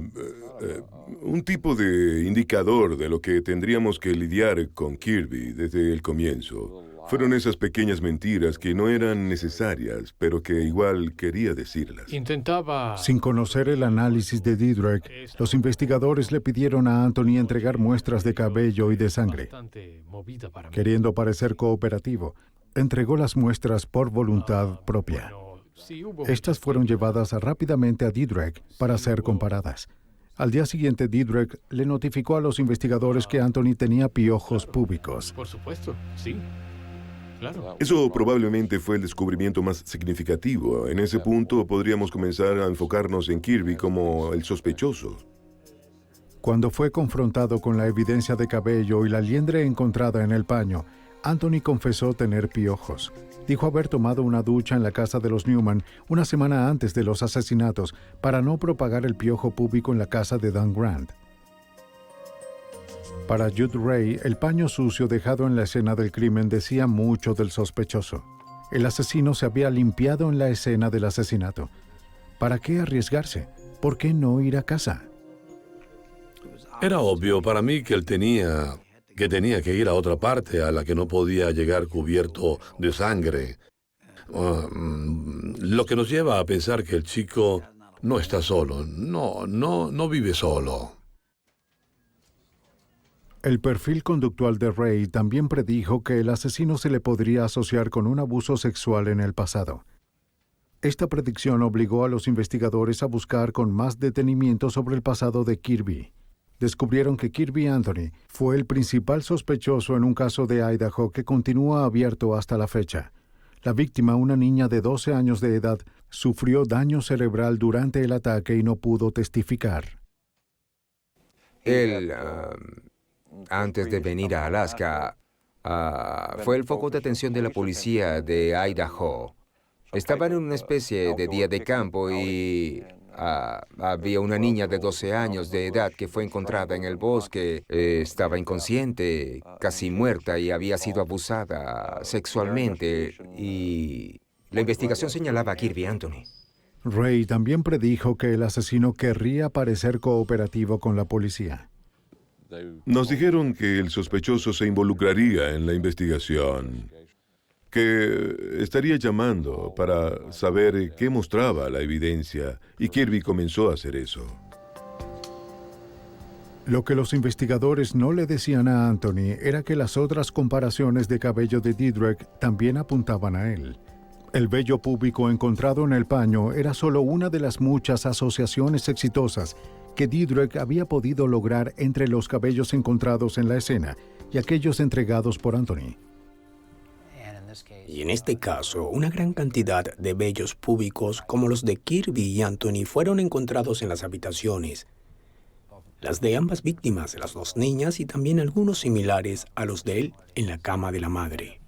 un tipo de indicador de lo que tendríamos que lidiar con Kirby desde el comienzo. Fueron esas pequeñas mentiras que no eran necesarias, pero que igual quería decirlas. Intentaba... Sin conocer el análisis de Didrek, los investigadores le pidieron a Anthony entregar muestras de cabello y de sangre. Queriendo parecer cooperativo, entregó las muestras por voluntad propia. Estas fueron llevadas rápidamente a Didrek para ser comparadas. Al día siguiente, Didrek le notificó a los investigadores que Anthony tenía piojos púbicos. Por supuesto, sí. Claro. Eso probablemente fue el descubrimiento más significativo. En ese punto podríamos comenzar a enfocarnos en Kirby como el sospechoso. Cuando fue confrontado con la evidencia de cabello y la liendre encontrada en el paño, Anthony confesó tener piojos. Dijo haber tomado una ducha en la casa de los Newman una semana antes de los asesinatos para no propagar el piojo púbico en la casa de Dan Grant. Para Jude Ray, el paño sucio dejado en la escena del crimen decía mucho del sospechoso. El asesino se había limpiado en la escena del asesinato. ¿Para qué arriesgarse? ¿Por qué no ir a casa? Era obvio para mí que él tenía que ir a otra parte a la que no podía llegar cubierto de sangre. Lo que nos lleva a pensar que el chico no está solo, no vive solo. El perfil conductual de Ray también predijo que el asesino se le podría asociar con un abuso sexual en el pasado. Esta predicción obligó a los investigadores a buscar con más detenimiento sobre el pasado de Kirby. Descubrieron que Kirby Anthony fue el principal sospechoso en un caso de Idaho que continúa abierto hasta la fecha. La víctima, una niña de 12 años de edad, sufrió daño cerebral durante el ataque y no pudo testificar. Él, antes de venir a Alaska, fue el foco de atención de la policía de Idaho. Estaban en una especie de día de campo y había una niña de 12 años de edad que fue encontrada en el bosque. Estaba inconsciente, casi muerta y había sido abusada sexualmente. Y la investigación señalaba a Kirby Anthony. Ray también predijo que el asesino querría parecer cooperativo con la policía. Nos dijeron que el sospechoso se involucraría en la investigación, que estaría llamando para saber qué mostraba la evidencia, y Kirby comenzó a hacer eso. Lo que los investigadores no le decían a Anthony era que las otras comparaciones de cabello de Didrek también apuntaban a él. El vello púbico encontrado en el paño era solo una de las muchas asociaciones exitosas que Didrek había podido lograr entre los cabellos encontrados en la escena y aquellos entregados por Anthony. Y en este caso, una gran cantidad de vellos púbicos como los de Kirby y Anthony fueron encontrados en las habitaciones. Las de ambas víctimas, las dos niñas, y también algunos similares a los de él en la cama de la madre.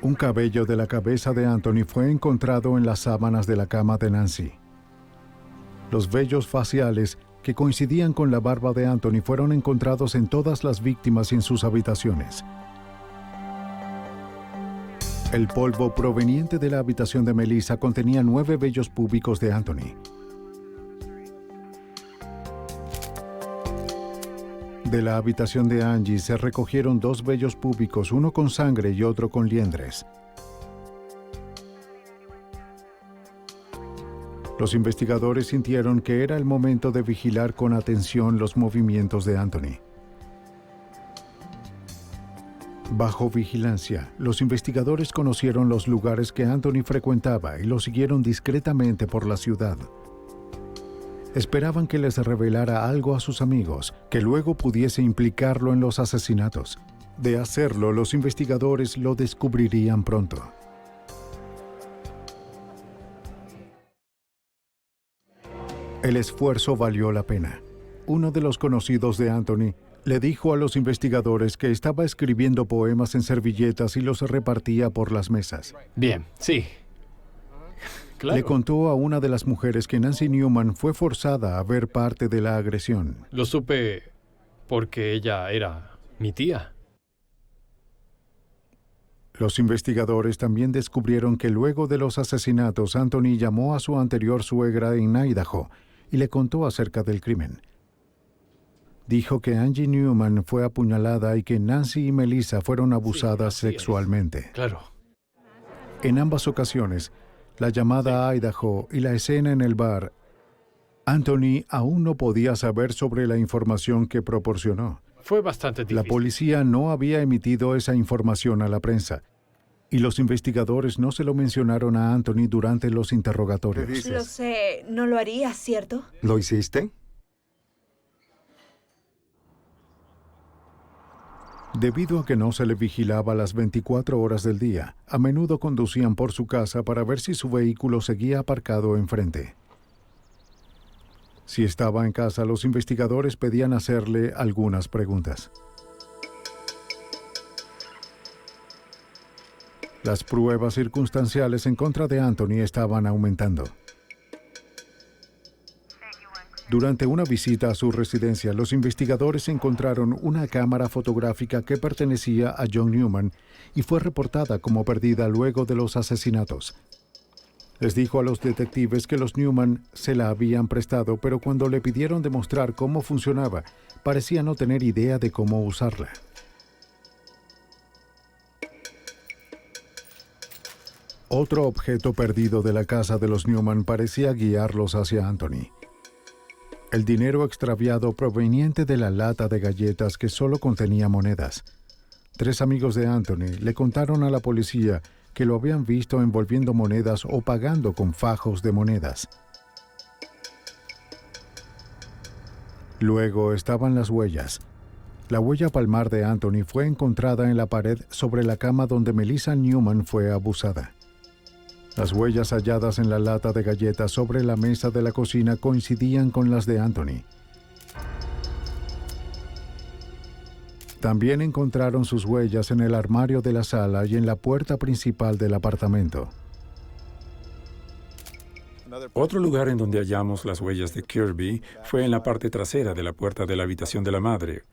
Un cabello de la cabeza de Anthony fue encontrado en las sábanas de la cama de Nancy. Los vellos faciales que coincidían con la barba de Anthony fueron encontrados en todas las víctimas y en sus habitaciones. El polvo proveniente de la habitación de Melissa contenía 9 vellos púbicos de Anthony. De la habitación de Angie se recogieron 2 vellos púbicos, uno con sangre y otro con liendres. Los investigadores sintieron que era el momento de vigilar con atención los movimientos de Anthony. Bajo vigilancia, los investigadores conocieron los lugares que Anthony frecuentaba y lo siguieron discretamente por la ciudad. Esperaban que les revelara algo a sus amigos, que luego pudiese implicarlo en los asesinatos. De hacerlo, los investigadores lo descubrirían pronto. El esfuerzo valió la pena. Uno de los conocidos de Anthony le dijo a los investigadores que estaba escribiendo poemas en servilletas y los repartía por las mesas. Bien, sí. Claro. Le contó a una de las mujeres que Nancy Newman fue forzada a ver parte de la agresión. Lo supe porque ella era mi tía. Los investigadores también descubrieron que luego de los asesinatos, Anthony llamó a su anterior suegra en Idaho y le contó acerca del crimen. Dijo que Angie Newman fue apuñalada y que Nancy y Melissa fueron abusadas sexualmente. Claro. En ambas ocasiones, la llamada a Idaho y la escena en el bar, Anthony aún no podía saber sobre la información que proporcionó. Fue bastante difícil. La policía no había emitido esa información a la prensa y los investigadores no se lo mencionaron a Anthony durante los interrogatorios. Lo sé, no lo harías, ¿cierto? ¿Lo hiciste? Debido a que no se le vigilaba las 24 horas del día, a menudo conducían por su casa para ver si su vehículo seguía aparcado enfrente. Si estaba en casa, los investigadores pedían hacerle algunas preguntas. Las pruebas circunstanciales en contra de Anthony estaban aumentando. Durante una visita a su residencia, los investigadores encontraron una cámara fotográfica que pertenecía a John Newman y fue reportada como perdida luego de los asesinatos. Les dijo a los detectives que los Newman se la habían prestado, pero cuando le pidieron demostrar cómo funcionaba, parecía no tener idea de cómo usarla. Otro objeto perdido de la casa de los Newman parecía guiarlos hacia Anthony. El dinero extraviado proveniente de la lata de galletas que solo contenía monedas. 3 amigos de Anthony le contaron a la policía que lo habían visto envolviendo monedas o pagando con fajos de monedas. Luego estaban las huellas. La huella palmar de Anthony fue encontrada en la pared sobre la cama donde Melissa Newman fue abusada. Las huellas halladas en la lata de galletas sobre la mesa de la cocina coincidían con las de Anthony. También encontraron sus huellas en el armario de la sala y en la puerta principal del apartamento. Otro lugar en donde hallamos las huellas de Kirby fue en la parte trasera de la puerta de la habitación de la madre.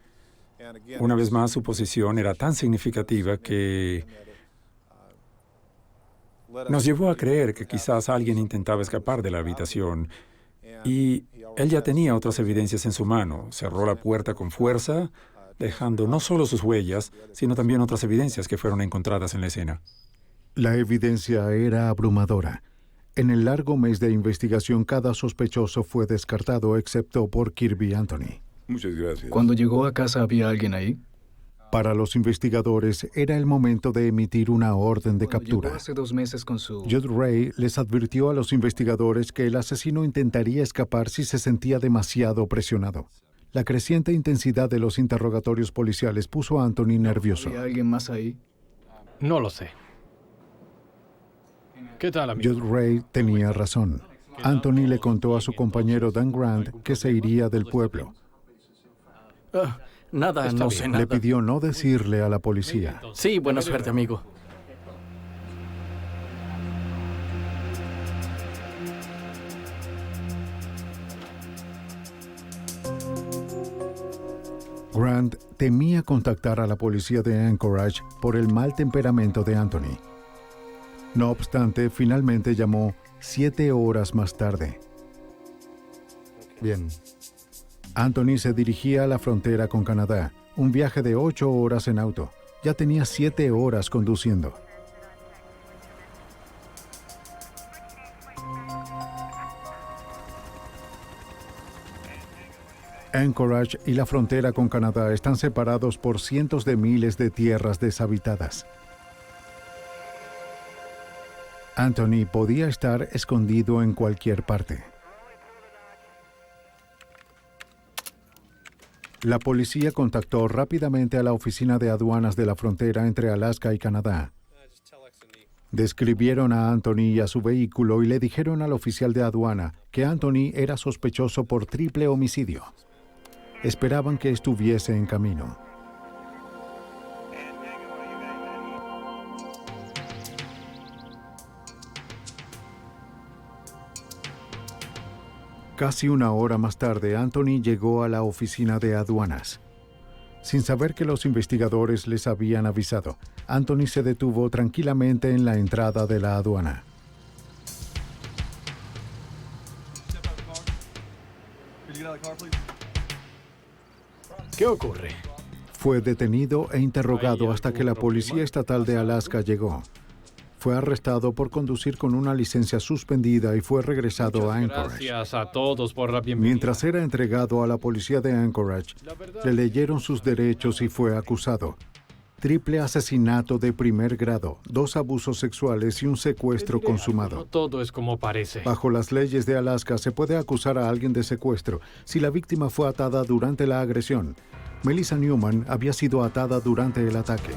Una vez más, su posición era tan significativa que nos llevó a creer que quizás alguien intentaba escapar de la habitación. Y él ya tenía otras evidencias en su mano. Cerró la puerta con fuerza, dejando no solo sus huellas, sino también otras evidencias que fueron encontradas en la escena. La evidencia era abrumadora. En el largo mes de investigación, cada sospechoso fue descartado excepto por Kirby Anthony. Muchas gracias. Cuando llegó a casa, ¿había alguien ahí? Para los investigadores, era el momento de emitir una orden de captura. Llegó hace 2 meses con su... Judd Ray les advirtió a los investigadores que el asesino intentaría escapar si se sentía demasiado presionado. La creciente intensidad de los interrogatorios policiales puso a Anthony nervioso. ¿Había alguien más ahí? No lo sé. ¿Qué tal, amigo? Judd Ray tenía razón. Anthony le contó a su compañero Dan Grant que se iría del pueblo. Nada, no sé nada. Le pidió no decirle a la policía. Sí, buena suerte, amigo. Grant temía contactar a la policía de Anchorage por el mal temperamento de Anthony. No obstante, finalmente llamó 7 horas más tarde. Bien. Anthony se dirigía a la frontera con Canadá, un viaje de 8 horas en auto. Ya tenía 7 horas conduciendo. Anchorage y la frontera con Canadá están separados por cientos de miles de tierras deshabitadas. Anthony podía estar escondido en cualquier parte. La policía contactó rápidamente a la oficina de aduanas de la frontera entre Alaska y Canadá. Describieron a Anthony y a su vehículo y le dijeron al oficial de aduana que Anthony era sospechoso por triple homicidio. Esperaban que estuviese en camino. Casi una hora más tarde, Anthony llegó a la oficina de aduanas. Sin saber que los investigadores les habían avisado, Anthony se detuvo tranquilamente en la entrada de la aduana. ¿Qué ocurre? Fue detenido e interrogado hasta que la Policía Estatal de Alaska llegó. Fue arrestado por conducir con una licencia suspendida y fue regresado a Anchorage. Gracias a todos por la bienvenida. Mientras era entregado a la policía de Anchorage, le leyeron sus derechos y fue acusado. Triple asesinato de primer grado, 2 abusos sexuales y un secuestro No consumado. todo es como parece. Bajo las leyes de Alaska se puede acusar a alguien de secuestro si la víctima fue atada durante la agresión. Melissa Newman había sido atada durante el ataque.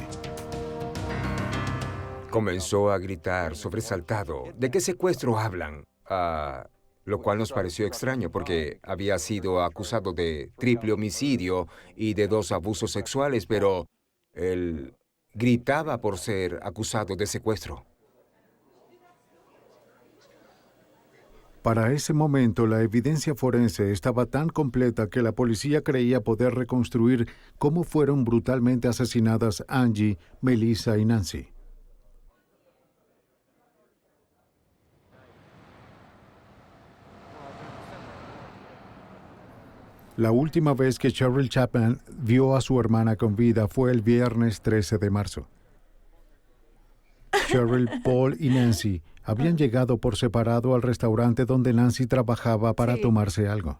Comenzó a gritar, sobresaltado. ¿De qué secuestro hablan? Lo cual nos pareció extraño porque había sido acusado de triple homicidio y de 2 abusos sexuales, pero él gritaba por ser acusado de secuestro. Para ese momento, la evidencia forense estaba tan completa que la policía creía poder reconstruir cómo fueron brutalmente asesinadas Angie, Melissa y Nancy. La última vez que Cheryl Chapman vio a su hermana con vida fue el viernes 13 de marzo. Cheryl, Paul y Nancy habían llegado por separado al restaurante donde Nancy trabajaba para tomarse algo.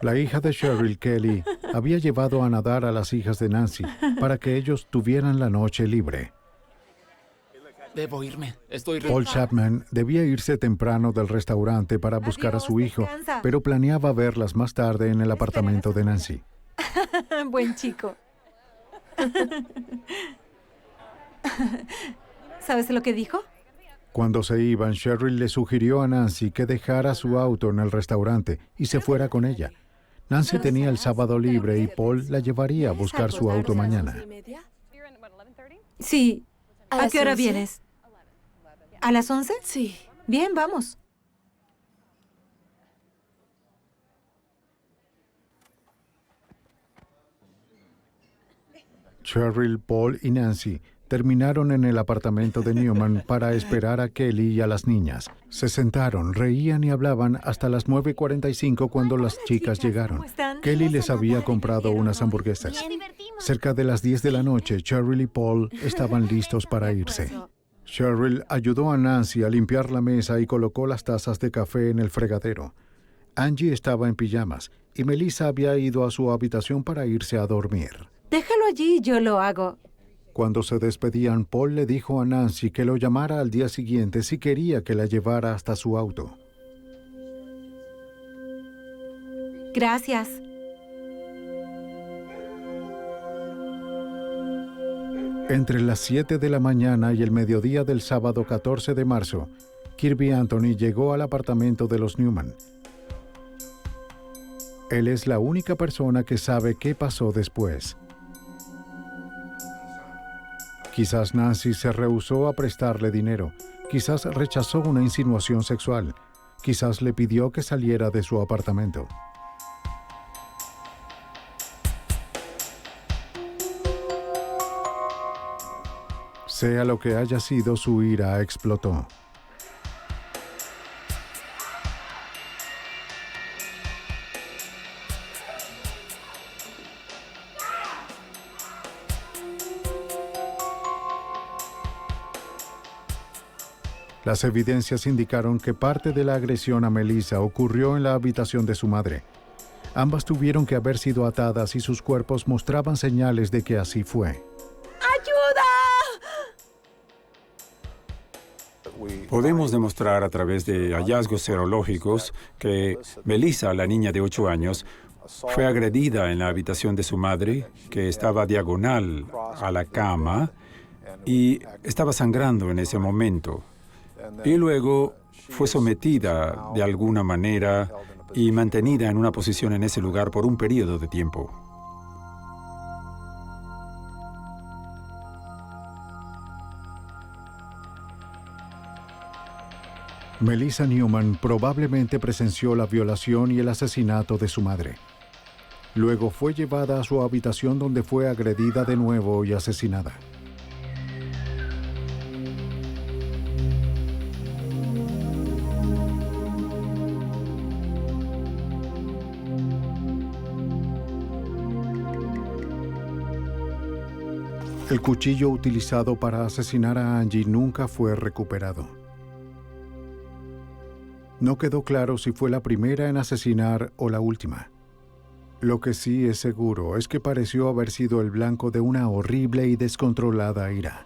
La hija de Cheryl, Kelly, había llevado a nadar a las hijas de Nancy para que ellos tuvieran la noche libre. Debo irme. Estoy Paul Chapman debía irse temprano del restaurante para buscar a su hijo, descansa. pero planeaba verlas más tarde en el apartamento de Nancy. Buen chico. ¿Sabes lo que dijo? Cuando se iban, Cheryl le sugirió a Nancy que dejara su auto en el restaurante y se fuera con ella. Nancy tenía el sábado libre y Paul la llevaría a buscar su auto mañana. Sí. ¿A las qué hora 11? vienes? ¿A las 11? Sí. Bien, vamos. Cheryl, Paul y Nancy terminaron en el apartamento de Newman para esperar a Kelly y a las niñas. Se sentaron, reían y hablaban hasta las 9:45 cuando las chicas llegaron. Kelly les había comprado unas hamburguesas. Cerca de las 10 de la noche, Cheryl y Paul estaban listos para irse. Cheryl ayudó a Nancy a limpiar la mesa y colocó las tazas de café en el fregadero. Angie estaba en pijamas y Melissa había ido a su habitación para irse a dormir. Déjalo allí, yo lo hago. Cuando se despedían, Paul le dijo a Nancy que lo llamara al día siguiente si quería que la llevara hasta su auto. Gracias. Entre las 7 de la mañana y el mediodía del sábado 14 de marzo, Kirby Anthony llegó al apartamento de los Newman. Él es la única persona que sabe qué pasó después. Quizás Nancy se rehusó a prestarle dinero. Quizás rechazó una insinuación sexual. Quizás le pidió que saliera de su apartamento. Sea lo que haya sido, su ira explotó. Las evidencias indicaron que parte de la agresión a Melissa ocurrió en la habitación de su madre. Ambas tuvieron que haber sido atadas y sus cuerpos mostraban señales de que así fue. ¡Ayuda! Podemos demostrar a través de hallazgos serológicos que Melissa, la niña de 8 años, fue agredida en la habitación de su madre, que estaba diagonal a la cama y estaba sangrando en ese momento. Y luego fue sometida de alguna manera y mantenida en una posición en ese lugar por un periodo de tiempo. Melissa Newman probablemente presenció la violación y el asesinato de su madre. Luego fue llevada a su habitación donde fue agredida de nuevo y asesinada. El cuchillo utilizado para asesinar a Angie nunca fue recuperado. No quedó claro si fue la primera en asesinar o la última. Lo que sí es seguro es que pareció haber sido el blanco de una horrible y descontrolada ira.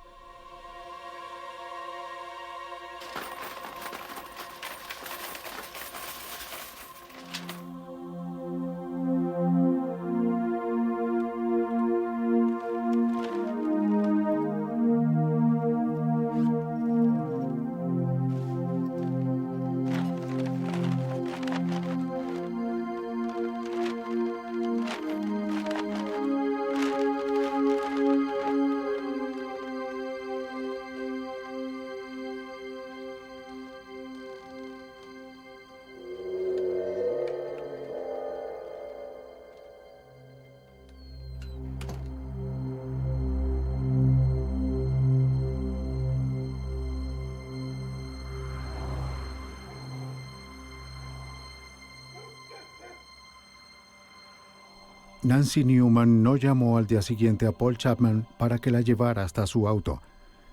Nancy Newman no llamó al día siguiente a Paul Chapman para que la llevara hasta su auto,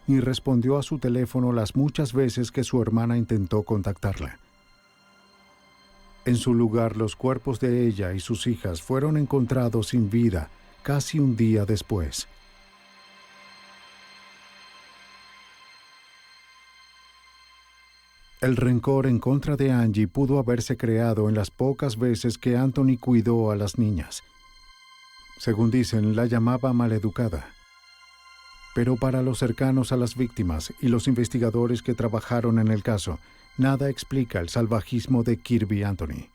ni respondió a su teléfono las muchas veces que su hermana intentó contactarla. En su lugar, los cuerpos de ella y sus hijas fueron encontrados sin vida casi un día después. El rencor en contra de Angie pudo haberse creado en las pocas veces que Anthony cuidó a las niñas. Según dicen, la llamaba maleducada. Pero para los cercanos a las víctimas y los investigadores que trabajaron en el caso, nada explica el salvajismo de Kirby Anthony.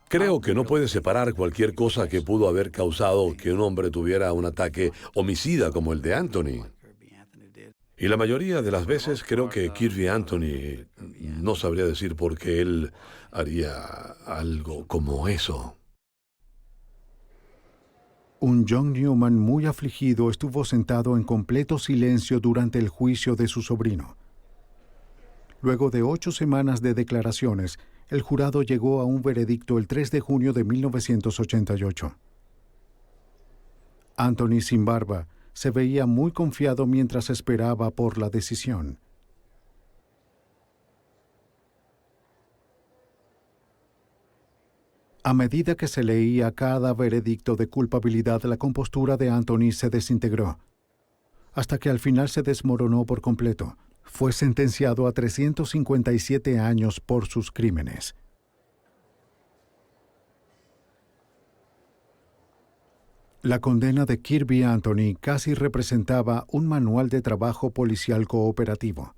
Creo que no puede separar cualquier cosa que pudo haber causado que un hombre tuviera un ataque homicida como el de Anthony. Y la mayoría de las veces creo que Kirby Anthony no sabría decir por qué él haría algo como eso. Un John Newman muy afligido estuvo sentado en completo silencio durante el juicio de su sobrino. Luego de 8 semanas de declaraciones, el jurado llegó a un veredicto el 3 de junio de 1988. Anthony, sin barba, se veía muy confiado mientras esperaba por la decisión. A medida que se leía cada veredicto de culpabilidad, la compostura de Anthony se desintegró, hasta que al final se desmoronó por completo. Fue sentenciado a 357 años por sus crímenes. La condena de Kirby Anthony casi representaba un manual de trabajo policial cooperativo.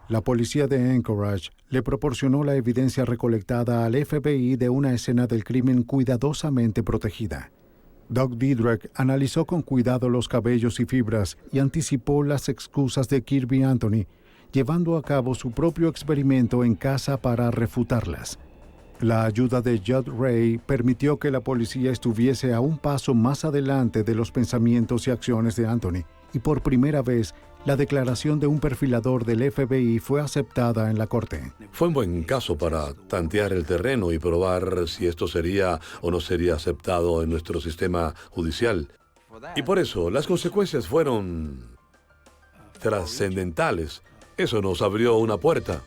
La policía de Anchorage le proporcionó la evidencia recolectada al FBI de una escena del crimen cuidadosamente protegida. Doug Didrek analizó con cuidado los cabellos y fibras y anticipó las excusas de Kirby Anthony, llevando a cabo su propio experimento en casa para refutarlas. La ayuda de Judd Ray permitió que la policía estuviese a un paso más adelante de los pensamientos y acciones de Anthony, y por primera vez, la declaración de un perfilador del FBI fue aceptada en la corte. Fue un buen caso para tantear el terreno y probar si esto sería o no sería aceptado en nuestro sistema judicial. Y por eso, las consecuencias fueron trascendentales. Eso nos abrió una puerta.